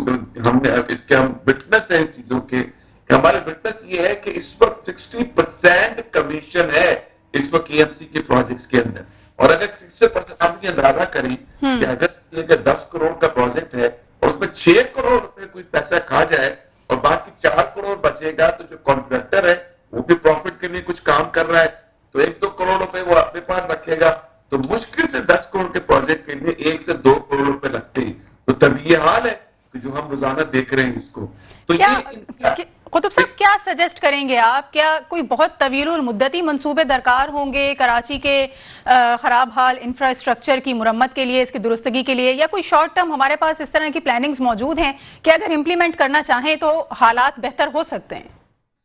ہم نے اس کے ہم وٹنس ہیں اس چیزوں کے، ہمارے وٹنس یہ ہے کہ اس وقت 60% کمیشن ہے اس وقت KMC کے پروجیکٹس کے اندر. اور اگر 60% آپ یہ اندازہ کریں کہ اگر 10 کروڑ کا پروجیکٹ ہے اور اس میں 6 کروڑ روپے کوئی پیسہ کھا جائے اور باقی 4 کروڑ بچے گا، تو جو کانٹریکٹر ہے وہ بھی پروفٹ کے لیے کچھ کام کر رہا ہے، تو 1-2 کروڑ روپے وہ اپنے پاس رکھے گا. تو مشکل سے 10 کروڑ کے پروجیکٹ کے لیے 1 سے 2 کروڑ روپے لگتے ہیں. تو تب یہ حال ہے کہ جو ہم روزانہ دیکھ رہے ہیں اس کو. تو قطب صاحب کیا سجیسٹ کریں گے آپ؟ کیا کوئی بہت طویل المدتی منصوبے درکار ہوں گے کراچی کے خراب حال انفراسٹرکچر کی مرمت کے لیے، اس کی درستگی کے لیے، یا کوئی شارٹ ٹرم ہمارے پاس اس طرح کی پلاننگز موجود ہیں کہ اگر امپلیمنٹ کرنا چاہیں تو حالات بہتر ہو سکتے ہیں؟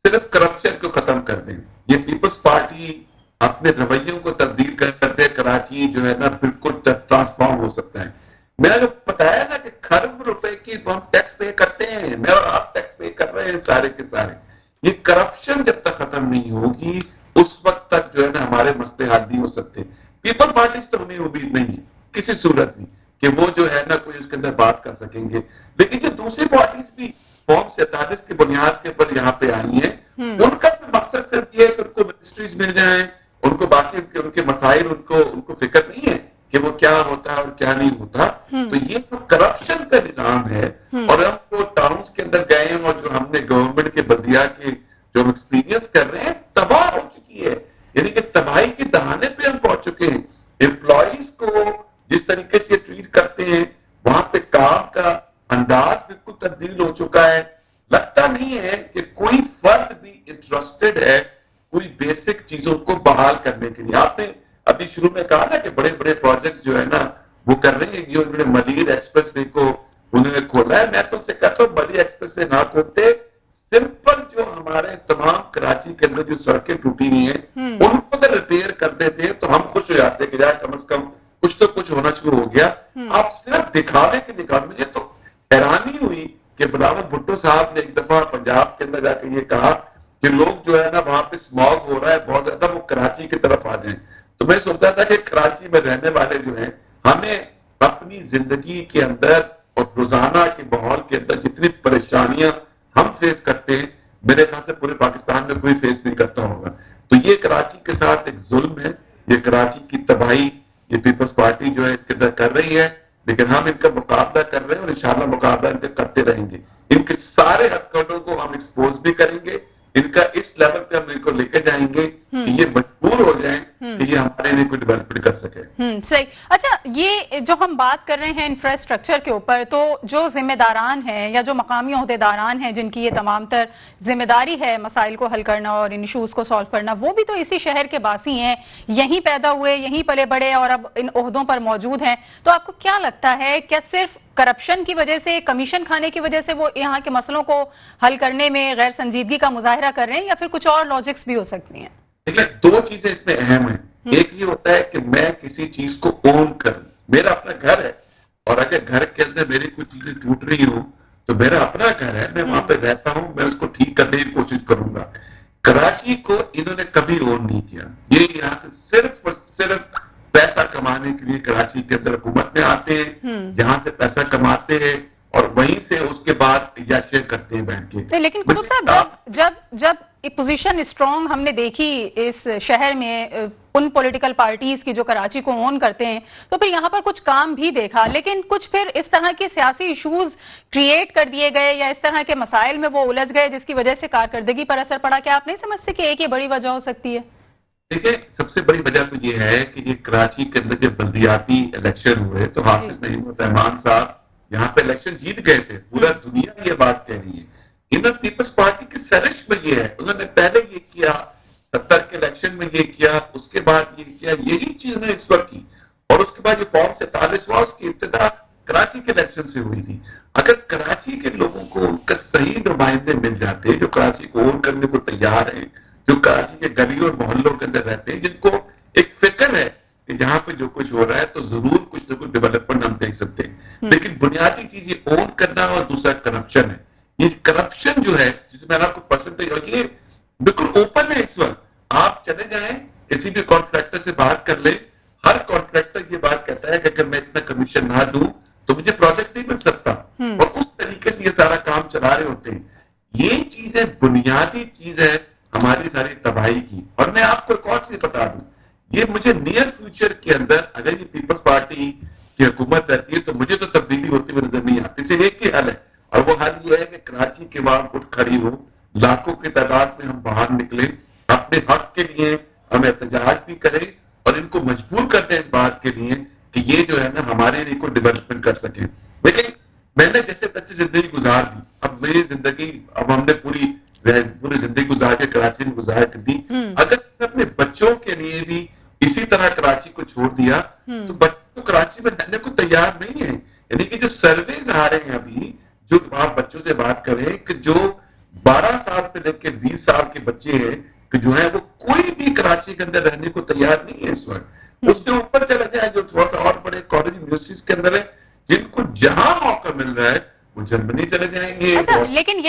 صرف کرپشن کو ختم کر دیں. یہ پیپلز پارٹی اپنے رویوں کو تبدیل کر دے، کراچی جو ہے نا بالکل ٹرانسفارم ہو سکتا ہے. میں نے جو بتایا نا کہ کھرب روپے کی ہم ٹیکس پے کرتے ہیں، میں اور آپ ٹیکس پے کر رہے ہیں سارے کے سارے. یہ کرپشن جب تک ختم نہیں ہوگی اس وقت تک جو ہے نا ہمارے مسئلے حل نہیں ہو سکتے. پیپل پارٹیز تو ہمیں امید نہیں ہے کسی صورت میں کہ وہ جو ہے نا کوئی اس کے اندر بات کر سکیں گے. لیکن جو دوسری پارٹیز بھی فارم 47 کی بنیاد کے اوپر یہاں پہ آئی ہیں، ان کا مقصد صرف یہ ہے کہ ان کو منسٹریز مل جائیں، ان کو باقی ان کے مسائل ان کو فکر نہیں ہے کہ وہ کیا ہوتا ہے اور کیا نہیں ہوتا. تو یہ جو کرپشن کا نظام ہے، اور ہم جو ٹاؤنز کے اندر گئے ہیں اور جو ہم نے گورنمنٹ کے بلدیہ کے جو ہم ایکسپیرینس کر رہے ہیں، تباہ ہو چکی ہے. یعنی کہ تباہی کے دہانے پہ ہم پہنچ چکے ہیں. امپلائیز کو جس طریقے سے ٹریٹ کرتے ہیں، وہاں پہ کام کا انداز بالکل تبدیل ہو چکا ہے. لگتا نہیں ہے کہ کوئی فرد بھی انٹرسٹڈ ہے کوئی بیسک چیزوں کو بحال کرنے کے لیے. آپ نے ابھی شروع میں کہا نا کہ بڑے بڑے پروجیکٹ جو ہے نا وہ کر رہے ہیں. انہوں نے ملیر ایکسپریس وے کو انہوں نے کھولا ہے. میں تو سے کہتا ہوں ملیر ایکسپریس وے نہ کھولتے، سمپل جو ہمارے تمام کراچی کے اندر جو سڑکیں ٹوٹی ہوئی ہیں ان کو اگر ریپیئر کر دیتے تو ہم خوش ہو جاتے کہ یار کم از کم کچھ تو کچھ ہونا شروع ہو گیا. آپ صرف دکھاوے کے دکھاوے. مجھے تو حیرانی ہوئی کہ بلاول بھٹو صاحب نے ایک دفعہ پنجاب کے اندر جا کے یہ کہا کہ لوگ جو ہے نا وہاں پہ اسموگ ہو رہا ہے بہت زیادہ، وہ کراچی کی طرف آ جائیں. تو میں سوچتا تھا کہ کراچی میں رہنے والے جو ہیں ہمیں اپنی زندگی کے اندر اور روزانہ کے ماحول کے اندر جتنی پریشانیاں ہم فیس کرتے ہیں، میرے خیال سے پورے پاکستان میں کوئی فیس نہیں کرتا ہوگا. تو یہ کراچی کے ساتھ ایک ظلم ہے، یہ کراچی کی تباہی یہ پیپلز پارٹی جو ہے اس کے اندر کر رہی ہے. لیکن ہم ان کا مقابلہ کر رہے ہیں اور انشاءاللہ مقابلہ ان کا کرتے رہیں گے. ان کے سارے ہتھکڑوں کو ہم ایکسپوز بھی کریں گے. ان کا اس لیول پہ ہم ان کو لے کے جائیں گے کہ یہ مجبور ہو جائیں کہ یہ ہمارے لیے کوئی ڈیولپمنٹ کر سکے. صحیح. اچھا، یہ جو ہم بات کر رہے ہیں انفراسٹرکچر کے اوپر، تو جو ذمہ داران ہیں یا جو مقامی عہدیداران ہیں جن کی یہ تمام تر ذمہ داری ہے مسائل کو حل کرنا اور ان ایشوز کو سالو کرنا، وہ بھی تو اسی شہر کے باسی ہیں، یہیں پیدا ہوئے، یہیں پلے بڑے اور اب ان عہدوں پر موجود ہیں. تو آپ کو کیا لگتا ہے، کیا صرف کرپشن کی وجہ سے، کمیشن کھانے کی وجہ سے وہ یہاں کے مسئلوں کو حل کرنے میں غیر سنجیدگی کا مظاہرہ کر رہے ہیں، یا پھر کچھ اور لاجکس بھی ہو سکتی ہیں؟ دیکھیں، دو چیزیں اس میں اہم ہیں. ایک یہ ہوتا ہے کہ میں کسی چیز کو اون کروں. میرا اپنا گھر ہے اور اگر گھر کے اندر میری کوئی چیزیں ٹوٹ رہی ہوں تو میرا اپنا گھر ہے، میں وہاں پہ رہتا ہوں، میں اس کو ٹھیک کرنے کی کوشش کروں گا. کراچی کو انہوں نے کبھی اون نہیں کیا. یہ یہاں سے صرف اور صرف پیسہ کمانے کے لیے کراچی کے اندر حکومت میں آتے ہیں، جہاں سے پیسہ کماتے ہیں اور وہیں سے اس کے بعد یا شیئر کرتے ہیں بیٹھ کے. لیکن قطب صاحب جب پوزیشن اسٹرانگ ہم نے دیکھی اس شہر میں ان پولیٹیکل پارٹیز کی جو کراچی کو اون کرتے ہیں تو پھر یہاں پر کچھ کام بھی دیکھا, لیکن کچھ پھر اس طرح کے سیاسی ایشوز کریٹ کر دیے گئے یا اس طرح کے مسائل میں وہ الجھ گئے جس کی وجہ سے کارکردگی پر اثر پڑا. کیا آپ نہیں سمجھتے کہ ایک یہ بڑی وجہ ہو سکتی ہے؟ دیکھیں, سب سے بڑی وجہ تو یہ ہے کہ یہ کراچی کے اندر جب بلدیاتی الیکشن ہوئے تو حافظ نعیم الرحمان صاحب یہاں پہ الیکشن جیت گئے تھے. پورا دنیا یہ بات کہہ رہی ہے. انہوں پیپلز پارٹی کی سرش میں یہ ہے, انہوں نے پہلے یہ کیا, 70 کے الیکشن میں یہ کیا, اس کے بعد یہ کیا, یہی چیز نے اس وقت کی. اور اس کے بعد یہ فارم 47 ہوا, اس کی ابتدا کراچی کے الیکشن سے ہوئی تھی. اگر کراچی کے لوگوں کو ان کا صحیح نمائندے مل جاتے جو کراچی کو اون کرنے کو تیار ہیں, جو کراچی کے گلیوں اور محلوں کے اندر رہتے ہیں, جن کو ایک فکر ہے کہ یہاں پہ جو کچھ ہو رہا ہے تو ضرور کچھ نہ کچھ ڈیولپمنٹ ہم دیکھ سکتے ہیں. لیکن بنیادی چیز یہ اون کرنا اور دوسرا کرپشن ہے. یہ کرپشن جو ہے جس میں آپ کو پرسنٹیج, اور یہ بالکل اوپن ہے اس وقت. آپ چلے جائیں کسی بھی کانٹریکٹر سے بات کر لیں, ہر کانٹریکٹر یہ بات کہتا ہے کہ اگر میں اتنا کمیشن نہ دوں تو مجھے پروجیکٹ نہیں مل سکتا, اور اس طریقے سے یہ سارا کام چلا رہے ہوتے ہیں. یہ چیزیں بنیادی چیز ہے ہماری ساری تباہی کی. اور میں آپ کو ایک اور چیز بتا دوں, یہ مجھے نیئر فیوچر کے اندر اگر یہ پیپلز پارٹی کی حکومت رہتی ہے تو مجھے تو تبدیلی ہوتی ہوئی نظر نہیں آتی. صرف ایک ہی حل ہے, اور وہ حل یہ ہے کہ کراچی کے وہاں اٹھ کھڑی ہو, لاکھوں کی تعداد میں ہم باہر نکلیں, اپنے حق کے لیے ہم احتجاج بھی کریں اور ان کو مجبور کرتے ہیں اس بات کے لیے کہ یہ جو ہے نا ہمارے لیے کوئی ڈیولپمنٹ کر سکیں. لیکن میں نے جیسے تیسے زندگی گزار دی, اب میری زندگی, اب ہم نے پوری زندگی گزار کے کراچی میں گزار کر دی. اگر اپنے بچوں کے لیے بھی اسی طرح کراچی کو چھوڑ دیا تو بچوں کو کراچی میں رہنے کو تیار نہیں ہے. یعنی کہ جو سرویز آ رہے ہیں ابھی, جو آپ بچوں سے بات کریں کہ جو 12 سال سے لے کے 20 سال کے بچے ہیں کہ جو ہے وہ کوئی بھی کراچی کے اندر رہنے کو تیار نہیں ہے اس وقت. اس سے اوپر چلا جائے جو تھوڑا سا اور بڑے کالج یونیورسٹیز کے اندر ہے, جن کو جہاں موقع مل رہا ہے وہ جرمنی چلے جائیں گے. اچھا, لیکن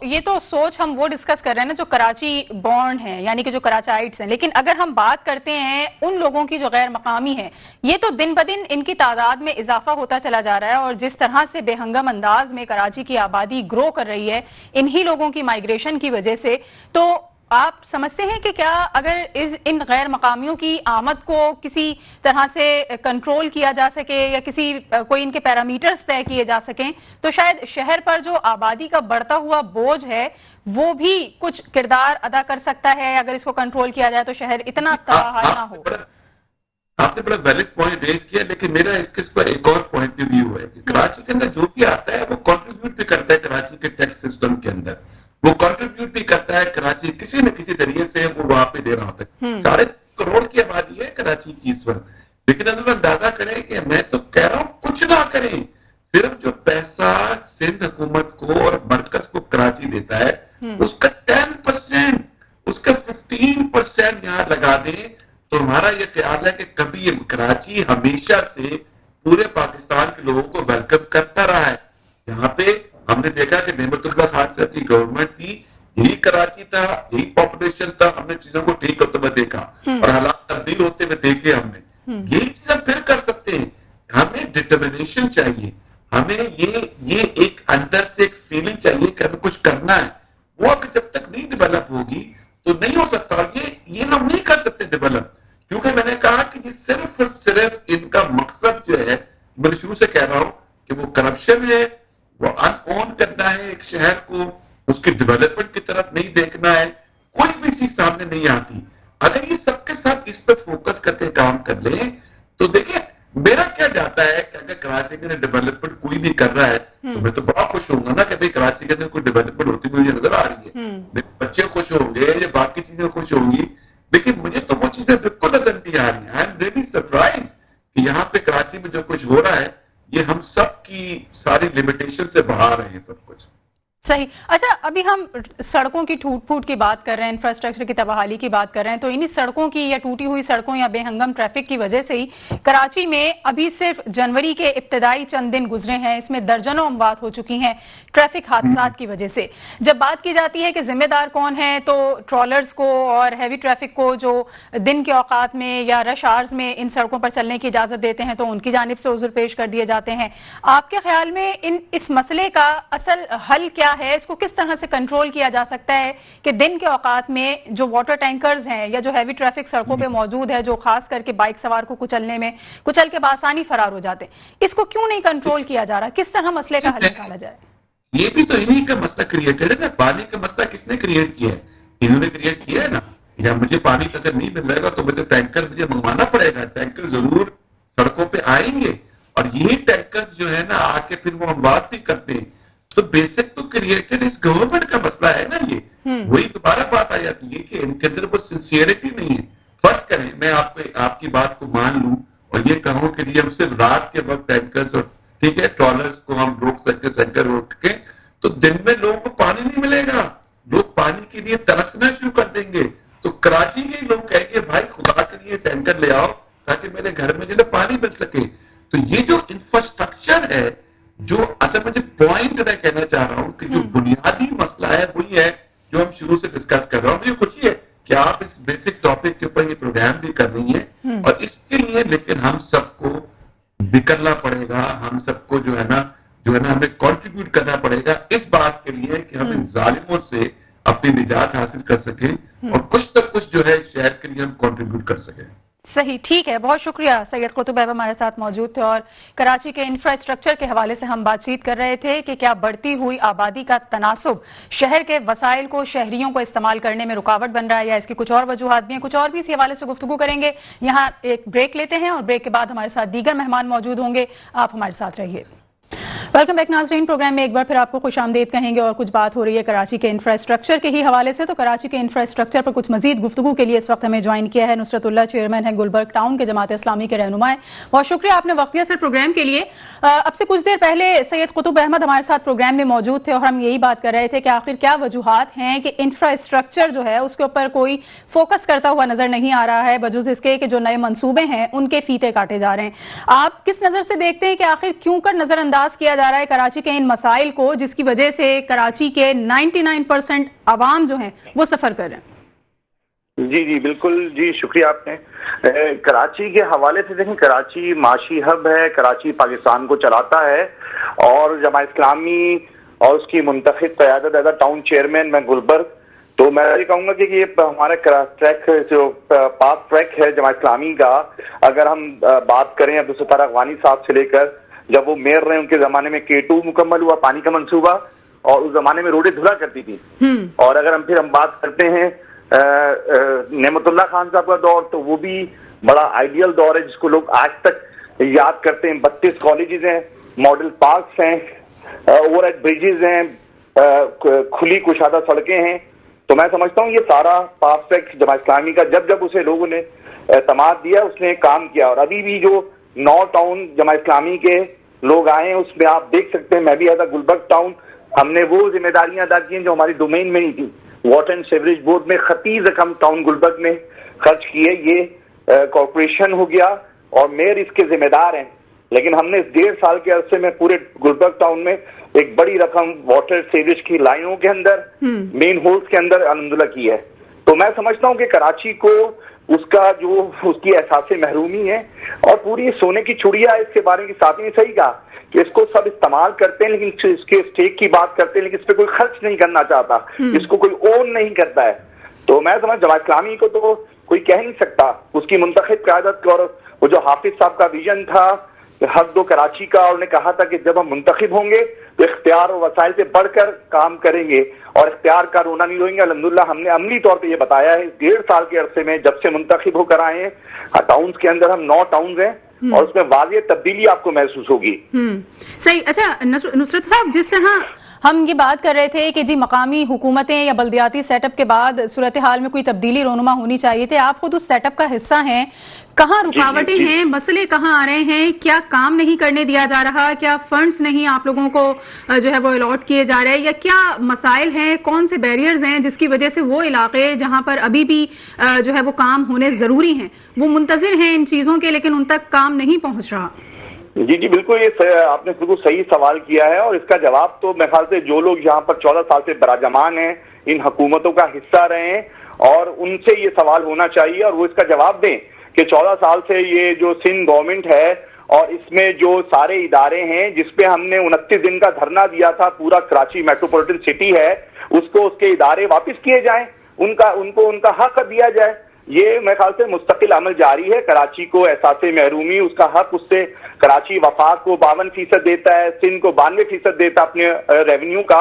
یہ تو سوچ ہم وہ ڈسکس کر رہے ہیں نا جو کراچی بورن ہیں, یعنی کہ جو کراچائٹس ہیں. لیکن اگر ہم بات کرتے ہیں ان لوگوں کی جو غیر مقامی ہیں, یہ تو دن بدن ان کی تعداد میں اضافہ ہوتا چلا جا رہا ہے, اور جس طرح سے بے ہنگم انداز میں کراچی کی آبادی گرو کر رہی ہے انہی لوگوں کی مائیگریشن کی وجہ سے, تو آپ سمجھتے ہیں کہ کیا اگر ان غیر مقامیوں کی آمد کو کسی طرح سے کنٹرول کیا جا سکے یا کوئی ان کے پیرامیٹرز طے کیے جا سکیں تو شاید شہر پر جو آبادی کا بڑھتا ہوا بوجھ ہے وہ بھی کچھ کردار ادا کر سکتا ہے؟ اگر اس کو کنٹرول کیا جائے تو شہر اتنا تباہ نہ ہو. آپ نے بڑا ویلڈ پوائنٹ ریز کیا, لیکن میرا اس پر ایک اور پوائنٹ آف ویو ہے کہ کراچی کے اندر جو بھی آتا ہے وہ کنٹریبیوٹ بھی کرتا ہے کراچی کے ٹیکس سسٹم کے اندر, وہ کنٹریبیوٹ بھی کرتا ہے کراچی کسی نہ کسی ذریعے سے وہ وہاں پہ دے رہا ہوتا ہے. 3.5 کروڑ کی آبادی ہے کراچی کی اس وقت, لیکن اگر اندازہ کریں کہ میں تو کہہ رہا ہوں کچھ نہ کریں, صرف جو پیسہ سندھ حکومت کو اور مرکز کو کراچی دیتا ہے اس کا 10%, اس کا 15% یہاں لگا دیں تو ہمارا یہ خیال ہے کہ کبھی یہ کراچی ہمیشہ سے پورے پاکستان کے لوگوں کو ویلکم کرتا رہا ہے. یہاں پہ ہم نے دیکھا کہ نعمت اللہ خان صاحب کی گورنمنٹ تھی, یہی کراچی تھا, یہی پاپولیشن تھا, ہم نے چیزوں کو ٹھیک ہوتے ہوئے دیکھا اور حالات تبدیل ہوتے ہوئے دیکھے ہم نے. یہی چیز ہم پھر کر سکتے ہیں. ہمیں ڈٹرمنیشن چاہیے, ہمیں یہ ایک اندر سے ایک فیلنگ چاہیے کہ ہمیں کچھ کرنا ہے. وہ جب تک نہیں ڈیولپ ہوگی تو نہیں ہو سکتا, اور یہ لوگ نہیں کر سکتے ڈیولپ, کیونکہ میں نے کہا کہ یہ صرف اور صرف ان کا مقصد جو ہے, میں شروع سے کہہ رہا ہوں کہ وہ کرپشن ہے, وہ ان اون کرنا ہے ایک شہر کو, اس کی ڈیولپمنٹ کی طرف نہیں دیکھنا ہے, کوئی بھی چیز سامنے نہیں آتی. اگر یہ سب کے ساتھ اس پہ فوکس کر کے کام کر لیں تو دیکھیں میرا کیا جاتا ہے کہ اگر کراچی کے اندر ڈیولپمنٹ کوئی بھی کر رہا ہے تو میں تو بڑا خوش ہوں گا نا کہ بھائی کراچی کے اندر کوئی ڈیولپمنٹ ہوتی ہوئی نظر آ رہی ہے, میرے بچے خوش ہوں گے یا باقی چیزیں خوش ہوں گی. لیکن مجھے تو وہ چیزیں بالکل نظر نہیں آ رہی ہیں. آئی ایم ریئلی سرپرائز کہ یہاں پہ کراچی میں جو کچھ ہو رہا ہے یہ ہم سب کی ساری لمیٹیشن سے باہر ہیں سب کچھ. صحیح. اچھا, ابھی ہم سڑکوں کی ٹوٹ پھوٹ کی بات کر رہے ہیں, انفراسٹرکچر کی تباہی کی بات کر رہے ہیں, تو انہی سڑکوں کی یا ٹوٹی ہوئی سڑکوں یا بے ہنگم ٹریفک کی وجہ سے ہی کراچی میں ابھی صرف جنوری کے ابتدائی چند دن گزرے ہیں, اس میں درجنوں اموات ہو چکی ہیں ٹریفک حادثات کی وجہ سے. جب بات کی جاتی ہے کہ ذمہ دار کون ہے, تو ٹرالرز کو اور ہیوی ٹریفک کو جو دن کے اوقات میں یا رش آورز میں ان سڑکوں پر چلنے کی اجازت دیتے ہیں, تو ان کی جانب سے عذر پیش کر دیے جاتے ہیں. آپ کے خیال میں اس مسئلے کا اصل حل کیا ہے؟ اس کو کس طرح سے کنٹرول کیا جا سکتا ہے کہ دن کے اوقات میں جو واٹر ٹینکرز ہیں یا جو ہیوی ٹریفک سڑکوں پہ موجود ہے, جو خاص کر کے بائک سوار کو کچل کے بآسانی فرار ہو جاتے ہیں, اس کو کیوں نہیں کنٹرول کیا جا رہا؟ کس طرح مسئلے کا حل نکالا جائے؟ یہ بھی تو انہی کا مسئلہ کریٹڈ ہے نا. پانی کا مسئلہ کس نے کریٹ کیا ہے؟ انہوں نے کریٹ کیا ہے نا. یا مجھے پانی اگر نہیں مل رہے گا تو مجھے ٹینکر منگوانا پڑے گا. ٹینکر ضرور سڑکوں پہ آئیں گے, اور یہی ٹینکر جو ہے نا آ کے پھر وہ اموات بھی کرتے ہیں. تو بیسک تو کریٹڈ اس گورنمنٹ کا مسئلہ ہے نا. یہ وہی دوبارہ بات آ جاتی ہے کہ ان کے اندر وہ سنسیئرٹی نہیں ہے. فرض کریں میں آپ کی بات کو مان لوں اور یہ کہوں کہ جی ہم صرف رات کے وقت ٹینکرز اور ٹھیک ہے ٹرالرز کو ہم روک سکتے سینکر روک کے, تو دن میں لوگوں کو پانی نہیں ملے گا. لوگ پانی کے لیے ترسنا شروع کر دیں گے. تو کراچی کے لوگ کہیں گے بھائی خدا کے لیے ٹینکر لے آؤ تاکہ میرے گھر میں جو ہے پانی مل سکے. تو یہ جو انفراسٹرکچر ہے, جو اصل میں جو پوائنٹ میں کہنا چاہ رہا ہوں کہ جو بنیادی مسئلہ ہے وہی ہے جو ہم شروع سے ڈسکس کر رہا ہوں. مجھے خوشی ہے کہ آپ اس بیسک ٹاپک کے اوپر یہ پروگرام بھی کر رہی ہیں, اور اس کے لیے لیکن ہم سب کو بکرنا پڑے گا. ہم سب کو جو ہے نا ہمیں کنٹریبیوٹ کرنا پڑے گا اس بات کے لیے کہ ہم ان ظالموں سے اپنی نجات حاصل کر سکیں اور کچھ نہ کچھ جو ہے شہر کے لیے ہم کنٹریبیوٹ کر سکیں. صحیح, ٹھیک ہے, بہت شکریہ. سید قطب احمد ہمارے ساتھ موجود تھے اور کراچی کے انفراسٹرکچر کے حوالے سے ہم بات چیت کر رہے تھے کہ کیا بڑھتی ہوئی آبادی کا تناسب شہر کے وسائل کو شہریوں کو استعمال کرنے میں رکاوٹ بن رہا ہے, یا اس کی کچھ اور وجوہات بھی ہیں. کچھ اور بھی اسی حوالے سے گفتگو کریں گے. یہاں ایک بریک لیتے ہیں اور بریک کے بعد ہمارے ساتھ دیگر مہمان موجود ہوں گے. آپ ہمارے ساتھ رہیے. ویلکم بیک ناظرین. پروگرام میں ایک بار پھر آپ کو خوش آمدید کہیں گے, اور کچھ بات ہو رہی ہے کراچی کے انفراسٹرکچر کے ہی حوالے سے. تو کراچی کے انفراسٹرکچر پر کچھ مزید گفتگو کے لیے اس وقت ہمیں جوائن کیا ہے نصرت اللہ, چیئرمین ہے گلبرگ ٹاؤن کے جماعت اسلامی کے رہنما. بہت شکریہ آپ نے وقت دیا سر پروگرام کے لیے. اب سے کچھ دیر پہلے سید قطب احمد ہمارے ساتھ پروگرام میں موجود تھے اور ہم یہی بات کر رہے تھے کہ آخر کیا وجوہات ہیں کہ انفراسٹرکچر جو ہے اس کے اوپر کوئی فوکس کرتا ہوا نظر نہیں آ رہا ہے, بجوز اس کے کہ جو نئے منصوبے ہیں ان کے فیتے کاٹے جا رہے ہیں. آپ کس نظر سے دیکھتے ہیں کہ آخر کیوں کر نظر انداز کیا جا رہا ہے کراچی کے ان مسائل کو, جس کی وجہ سے کراچی کے 99% عوام جو ہیں وہ سفر کر رہے ہیں؟ جی بالکل, جی شکریہ آپ نے. کراچی کے حوالے سے دیکھیں, کراچی معاشی ہب ہے, کراچی پاکستان کو چلاتا ہے, اور جماعت اسلامی اور اس کی منتخب قیادت ایز ٹاؤن چیئرمین میں گلبرگ, تو میں یہ کہوں گا کہ یہ ہمارا ٹریک جو پاس ٹریک ہے جماعت اسلامی کا, اگر ہم بات کریں عبد الستار افغانی صاحب سے لے کر جب وہ میئر رہے ان کے زمانے میں K2 مکمل ہوا پانی کا منصوبہ, اور اس زمانے میں روڈیں دھلا کرتی تھی. اور اگر ہم بات کرتے ہیں نعمت اللہ خان صاحب کا دور, تو وہ بھی بڑا آئیڈیل دور ہے جس کو لوگ آج تک یاد کرتے ہیں. 32 کالجز ہیں, ماڈل پارکس ہیں, اوور ہیڈ بریجز ہیں, کھلی کشادہ سڑکیں ہیں. تو میں سمجھتا ہوں یہ سارا پاس ٹریک جماعت اسلامی کا جب اسے لوگوں نے اعتماد دیا اس نے کام کیا. اور ابھی بھی جو 9 ٹاؤن جماعت اسلامی کے لوگ آئے ہیں اس میں آپ دیکھ سکتے ہیں, میں بھی ایز گلبرگ ٹاؤن ہم نے وہ ذمہ داریاں ادا کی ہیں جو ہماری ڈومین میں نہیں تھی. واٹر اینڈ سیوریج بورڈ میں خطیز رقم ٹاؤن گلبرگ نے خرچ کی ہے, یہ کارپوریشن ہو گیا اور میئر اس کے ذمہ دار ہیں. لیکن ہم نے 1.5 سال کے عرصے میں پورے گلبرگ ٹاؤن میں ایک بڑی رقم واٹر سیوریج کی لائنوں کے اندر, مین ہولز کے اندر الحمدللہ کی ہے. تو میں سمجھتا ہوں کہ کراچی کو اس کا جو اس کی احساس محرومی ہے اور پوری سونے کی چڑیا اس کے بارے میں ساتھ نے صحیح کہا کہ اس کو سب استعمال کرتے ہیں لیکن اس کے اسٹیک کی بات کرتے ہیں لیکن اس پہ کوئی خرچ نہیں کرنا چاہتا, اس کو کوئی اون نہیں کرتا ہے. تو میں سمجھ جماعت اسلامی کو تو کوئی کہہ نہیں سکتا, اس کی منتخب قیادت اور وہ جو حافظ صاحب کا ویژن تھا حق دو کراچی کا, اور نے کہا تھا کہ جب ہم منتخب ہوں گے تو اختیار اور وسائل سے بڑھ کر کام کریں گے اور اختیار کا رونا نہیں روئیں گے. الحمدللہ ہم نے عملی طور پہ یہ بتایا ہے 1.5 سال کے عرصے میں جب سے منتخب ہو کر آئے ہیں ٹاؤنز کے اندر ہم 9 ٹاؤنز ہیں اور اس میں واضح تبدیلی آپ کو محسوس ہوگی. صحیح. اچھا نصرت صاحب, جس طرح ہم یہ بات کر رہے تھے کہ جی مقامی حکومتیں یا بلدیاتی سیٹ اپ کے بعد صورتحال میں کوئی تبدیلی رونما ہونی چاہیے تھے. آپ خود اس سیٹ اپ کا حصہ ہیں. کہاں رکاوٹیں ہیں, مسئلے کہاں آ رہے ہیں, کیا کام نہیں کرنے دیا جا رہا, کیا فنڈز نہیں آپ لوگوں کو جو ہے وہ الاٹ کیے جا رہے ہیں, یا کیا مسائل ہیں, کون سے بیریئرز ہیں جس کی وجہ سے وہ علاقے جہاں پر ابھی بھی جو ہے وہ کام ہونے ضروری ہیں وہ منتظر ہیں ان چیزوں کے لیکن ان تک کام نہیں پہنچ رہا؟ جی بالکل, یہ آپ نے بالکل صحیح سوال کیا ہے, اور اس کا جواب تو میرے خیال سے جو لوگ یہاں پر 14 سال سے براجمان ہیں, ان حکومتوں کا حصہ رہے ہیں, اور ان سے یہ سوال ہونا چاہیے اور وہ اس کا جواب دیں کہ 14 سال سے یہ جو سندھ گورنمنٹ ہے اور اس میں جو سارے ادارے ہیں جس پہ ہم نے 29 دن کا دھرنا دیا تھا, پورا کراچی میٹروپولیٹن سٹی ہے, اس کے ادارے واپس کیے جائیں, ان کا حق دیا جائے. یہ میرے خیال سے مستقل عمل جاری ہے. کراچی کو احساس محرومی, اس کا حق اس سے کراچی وفاق کو 52% دیتا ہے, سندھ کو 92% دیتا ہے اپنے ریونیو کا,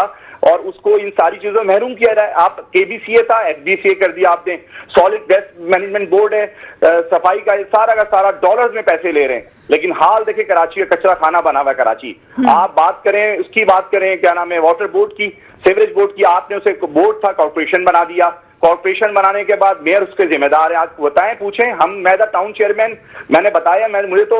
اور اس کو ان ساری چیزوں میں محروم کیا رہا ہے. آپ کے بی سی اے تھا, ایف بی سی اے کر دیا آپ نے, سالڈ ویسٹ مینجمنٹ بورڈ ہے, صفائی کا سارا کا سارا ڈالرز میں پیسے لے رہے ہیں, لیکن حال دیکھیں کراچی کا کچرا خانہ بنا ہوا ہے کراچی. آپ بات کریں اس کی, بات کریں کیا نام ہے واٹر بورڈ کی, سیوریج بورڈ کی, آپ نے اسے بورڈ تھا کارپوریشن بنا دیا. کارپوریشن بنانے کے بعد میئر اس کے ذمہ دار ہیں. آپ بتائیں, پوچھیں, میں دا ٹاؤن چیئرمین, میں نے بتایا, مجھے تو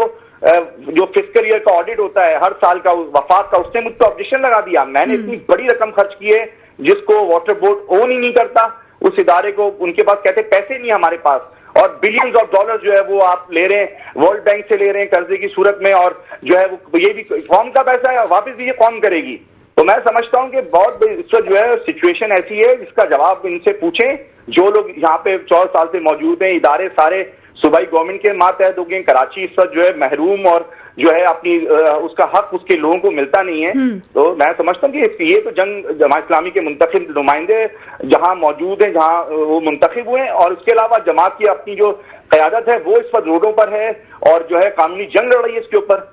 جو فسکل ایئر کا آڈٹ ہوتا ہے ہر سال کا وفاق کا, اس نے مجھ کو آبجیکشن لگا دیا. میں نے اتنی بڑی رقم خرچ کی ہے جس کو واٹر بورڈ اون ہی نہیں کرتا, اس ادارے کو ان کے پاس کہتے پیسے نہیں ہمارے پاس, اور بلینز آف ڈالر جو ہے وہ آپ لے رہے ہیں ورلڈ بینک سے لے رہے ہیں قرضے کی صورت میں, اور جو ہے وہ یہ بھی قوم کا پیسہ ہے, واپس بھی یہ قوم کرے گی. تو میں سمجھتا ہوں کہ بہت اس وقت جو ہے سچویشن ایسی ہے جس کا جواب ان سے پوچھیں جو لوگ یہاں پہ 14 سال سے موجود ہیں. ادارے سارے صوبائی گورنمنٹ کے ماتحت ہو گئے. کراچی اس وقت جو ہے محروم اور جو ہے اپنی اس کا حق اس کے لوگوں کو ملتا نہیں ہے. تو میں سمجھتا ہوں کہ یہ تو جنگ جماعت اسلامی کے منتخب نمائندے جہاں موجود ہیں, جہاں وہ منتخب ہوئے ہیں, اور اس کے علاوہ جماعت کی اپنی جو قیادت ہے وہ اس وقت روڈوں پر ہے اور جو ہے قانونی جنگ لڑ رہی ہے اس کے اوپر.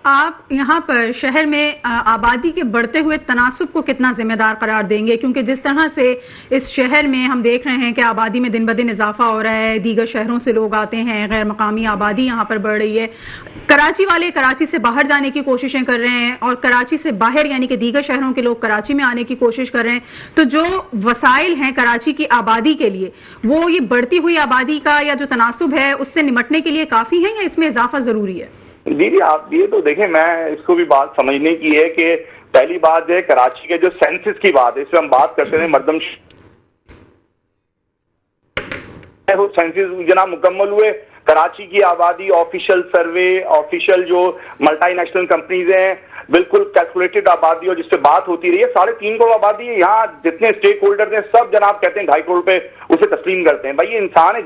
آپ یہاں پر شہر میں آبادی کے بڑھتے ہوئے تناسب کو کتنا ذمہ دار قرار دیں گے؟ کیونکہ جس طرح سے اس شہر میں ہم دیکھ رہے ہیں کہ آبادی میں دن بدن اضافہ ہو رہا ہے, دیگر شہروں سے لوگ آتے ہیں, غیر مقامی آبادی یہاں پر بڑھ رہی ہے. کراچی والے کراچی سے باہر جانے کی کوششیں کر رہے ہیں, اور کراچی سے باہر یعنی کہ دیگر شہروں کے لوگ کراچی میں آنے کی کوشش کر رہے ہیں. تو جو وسائل ہیں کراچی کی آبادی کے لیے, وہ یہ بڑھتی ہوئی آبادی کا یا جو تناسب ہے اس سے نمٹنے کے لیے کافی ہیں یا اس میں اضافہ ضروری ہے؟ جی آپ یہ تو دیکھیں, میں اس کو بھی بات سمجھنے کی ہے کہ پہلی بات ہے کراچی کے جو سینسس کی بات ہے, اس میں ہم بات کرتے ہیں مردم سینسس جناب مکمل ہوئے. کراچی کی آبادی آفیشیل سروے, آفیشیل جو ملٹی نیشنل کمپنیز ہیں, بالکل کیلکولیٹڈ آبادی اور جس سے بات ہوتی رہی ہے, 3.5 کروڑ آبادی ہے. یہاں جتنے اسٹیک ہولڈر ہیں سب جناب کہتے ہیں 2.5 کروڑ پہ اسے تسلیم کرتے ہیں. بھائی یہ انسان ہے,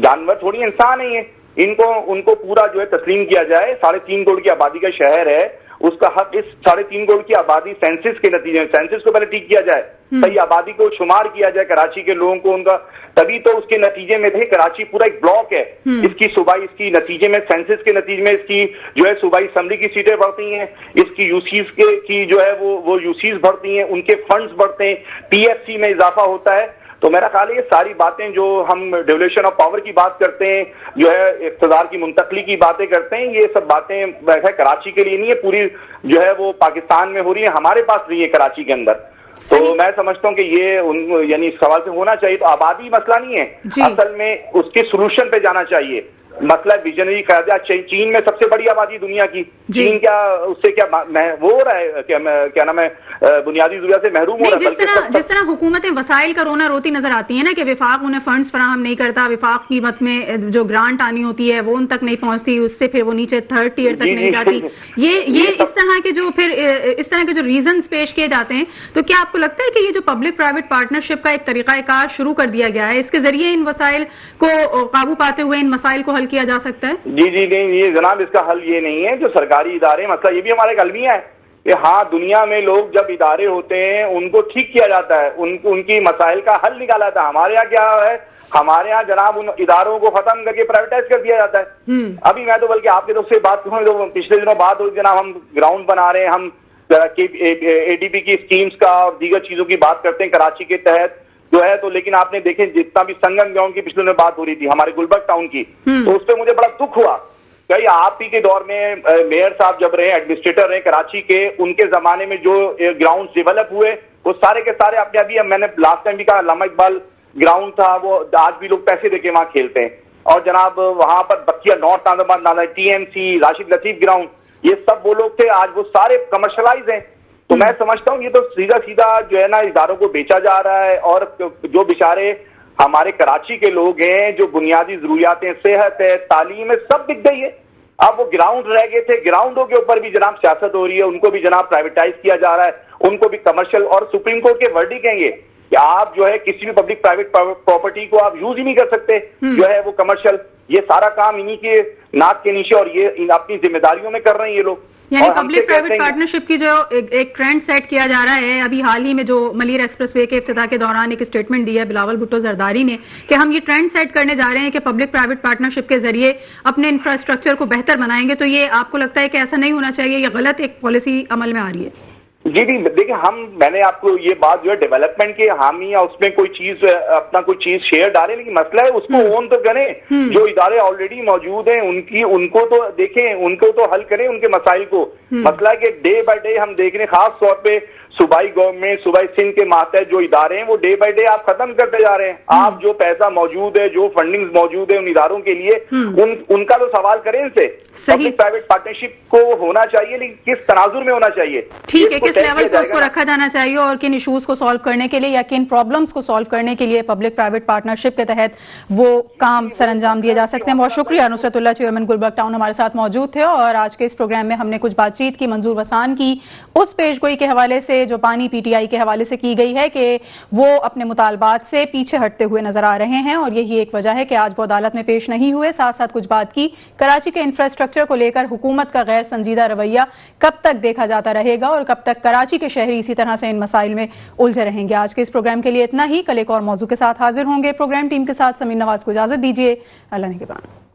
جانور تھوڑی انسان نہیں ہے. ان کو پورا جو ہے تسلیم کیا جائے. 3.5 کروڑ کی آبادی کا شہر ہے, اس کا حق اس 3.5 کروڑ کی آبادی سینسس کے نتیجے میں, سینسس کو پہلے ٹھیک کیا جائے, صحیح آبادی کو شمار کیا جائے کراچی کے لوگوں کو ان کا, تبھی تو اس کے نتیجے میں دیکھیں کراچی پورا ایک بلاک ہے. اس کی صوبائی, اس کی نتیجے میں سینسس کے نتیجے میں اس کی جو ہے صوبائی اسمبلی کی سیٹیں بڑھتی ہیں, اس کی یوسیز کی جو ہے وہ یوسیز بڑھتی ہیں, ان کے فنڈز بڑھتے ہیں, پی ایف سی میں اضافہ ہوتا ہے. تو میرا خیال ہے یہ ساری باتیں جو ہم ڈیولیشن آف پاور کی بات کرتے ہیں, جو ہے اقتدار کی منتقلی کی باتیں کرتے ہیں, یہ سب باتیں ویسے کراچی کے لیے نہیں ہے, پوری جو ہے وہ پاکستان میں ہو رہی ہے, ہمارے پاس نہیں ہے کراچی کے اندر. تو میں سمجھتا ہوں کہ یہ یعنی اس سوال سے ہونا چاہیے. تو آبادی مسئلہ نہیں ہے, اصل میں اس کے سولوشن پہ جانا چاہیے. مسئلہ ویژنری قیادت. چین میں سب سے بڑی آبادی دنیا کی, چین کیا اس سے کیا وہ ہو رہا ہے, کیا نام ہے, بنیادی ضروریات سے محروم ہو رہا ہے. جس طرح حکومتیں وسائل کا رونا روتی نظر آتی ہیں نا کہ وفاق انہیں فنڈز فراہم نہیں کرتا, وفاق کی مت میں جو گرانٹ آنی ہوتی ہے وہ ان تک نہیں پہنچتی, اس سے پھر وہ نیچے 3rd ٹیئر تک نہیں جاتی. یہ اس طرح کے جو پھر اس طرح کے جو ریزنز پیش کیے جاتے ہیں. تو کیا آپ کو لگتا ہے کہ یہ جو پبلک پرائیویٹ پارٹنرشپ کا ایک طریقہ کار شروع کر دیا گیا ہے, اس کے ذریعے ان وسائل کو قابو پاتے ہوئے ان مسائل کو حل کیا جا سکتا ہے؟ جی نہیں, یہ جناب اس کا حل یہ نہیں ہے جو سرکاری ادارے, مسئلہ یہ بھی ہمارے ایک المیہ ہے کہ ہاں دنیا میں لوگ جب ادارے ہوتے ہیں ان کو ٹھیک کیا جاتا ہے, ان کی مسائل کا حل نکالا جاتا ہے. ہمارے یہاں کیا ہے, ہمارے یہاں جناب ان اداروں کو ختم کر کے پرائیویٹائز کر دیا جاتا ہے. ابھی میں تو بلکہ آپ کی طرف سے بات کروں, جو پچھلے دنوں بات ہوئی جناب, ہم گراؤنڈ بنا رہے ہیں, ہم اے ڈی پی کی اسکیمز کا اور دیگر چیزوں کی بات کرتے ہیں کراچی کے تحت جو ہے. تو لیکن آپ نے دیکھیں جتنا بھی سنگم گراؤنڈ کی پچھلے دنوں بات ہو رہی تھی ہمارے گلبرگ ٹاؤن کی, تو اس پہ مجھے بڑا دکھ ہوا کئی آپ ہی کے دور میں میئر صاحب جب رہے, ایڈمنسٹریٹر رہے کراچی کے, ان کے زمانے میں جو گراؤنڈ ڈیولپ ہوئے وہ سارے کے سارے اپنے, ابھی میں نے لاسٹ ٹائم بھی کہا علامہ اقبال گراؤنڈ تھا, وہ آج بھی لوگ پیسے دے کے وہاں کھیلتے ہیں. اور جناب وہاں پر بکیا نارتھ آباد, ٹی ایم سی, راشد لطیف گراؤنڈ, یہ سب وہ لوگ تھے, آج وہ سارے کمرشلائز ہیں. تو میں سمجھتا ہوں یہ تو سیدھا سیدھا جو ہے نا اداروں کو بیچا جا رہا ہے. اور جو بیچارے ہمارے کراچی کے لوگ ہیں, جو بنیادی ضروریاتیں, صحت ہے, تعلیم ہے, سب بک گئی ہے. اب وہ گراؤنڈ رہ گئے تھے, گراؤنڈوں کے اوپر بھی جناب سیاست ہو رہی ہے, ان کو بھی جناب پرائیویٹائز کیا جا رہا ہے, ان کو بھی کمرشل. اور سپریم کورٹ کے ورڈی کہیں گے کہ آپ جو ہے کسی بھی پبلک پرائیویٹ پراپرٹی کو آپ یوز ہی نہیں کر سکتے, جو ہے وہ کمرشل. یہ سارا کام انہی کے ناک کے نیچے, اور یہ اپنی ذمہ داریوں میں کر رہے ہیں یہ لوگ. یعنی پبلک پرائیویٹ پارٹنرشپ کی جو ایک ٹرینڈ سیٹ کیا جا رہا ہے, ابھی حال ہی میں جو ملیر ایکسپریس وے کے افتتاح کے دوران ایک اسٹیٹمنٹ دیا ہے بلاول بھٹو زرداری نے کہ ہم یہ ٹرینڈ سیٹ کرنے جا رہے ہیں کہ پبلک پرائیویٹ پارٹنرشپ کے ذریعے اپنے انفراسٹرکچر کو بہتر بنائیں گے. تو یہ آپ کو لگتا ہے کہ ایسا نہیں ہونا چاہیے, یہ غلط ایک پالیسی عمل میں آ رہی ہے؟ جی دیکھیں, میں نے آپ کو یہ بات جو ہے ڈیولپمنٹ کے حامی یا اس میں کوئی چیز اپنا کوئی چیز شیئر ڈالے, لیکن مسئلہ ہے اس کو اون تو کریں. جو ادارے آلریڈی موجود ہیں ان کو تو دیکھیں, ان کو تو حل کریں ان کے مسائل کو. مسئلہ ہے کہ ڈے بائی ڈے ہم دیکھ رہے ہیں, خاص طور پہ صوبائی گورنمنٹ, صوبائی سندھ کے ماتحت جو ادارے ہیں وہ ڈے بائی ڈے آپ ختم کرتے جا رہے ہیں. آپ جو پیسہ موجود ہے, جو فنڈنگ موجود ہے ان اداروں کے لیے, ان کا تو سوال کریں ان سے. پبلک پرائیویٹ پارٹنرشپ کو ہونا چاہیے, لیکن کس تناظر میں ہونا چاہیے, ٹھیک ہے, کس لیول پہ اس کو رکھا جانا چاہیے, اور کن ایشوز کو سالو کرنے کے لیے یا کن پرابلمز کو سالو کرنے کے لیے پبلک پرائیویٹ پارٹنرشپ کے تحت وہ کام سر انجام دیے جا سکتے ہیں. بہت شکریہ نصرت اللہ, چیئرمین گلبرگ ٹاؤن ہمارے ساتھ موجود تھے. اور آج کے اس پروگرام میں ہم نے کچھ بات چیت کی منظور وسان کی اس پیش گوئی کے حوالے سے جو پانی پی ٹی آئی کے حوالے سے کی گئی ہے کہ وہ اپنے مطالبات سے پیچھے ہٹتے ہوئے نظر آ رہے ہیں, اور یہی ایک وجہ ہے کہ آج وہ عدالت میں پیش نہیں ہوئے. ساتھ ساتھ کچھ بات کی کراچی کے انفراسٹرکچر کو لے کر حکومت کا غیر سنجیدہ رویہ کب تک دیکھا جاتا رہے گا, اور کب تک کراچی کے شہری اسی طرح سے ان مسائل میں الجھے رہیں گے. آج کے اس پروگرام کے لیے اتنا ہی. کل ایک اور موضوع کے ساتھ حاضر ہوں گے. پروگرام ٹیم کے ساتھ سمین نواز کو اجازت دیجیے. اللہ نگہبان.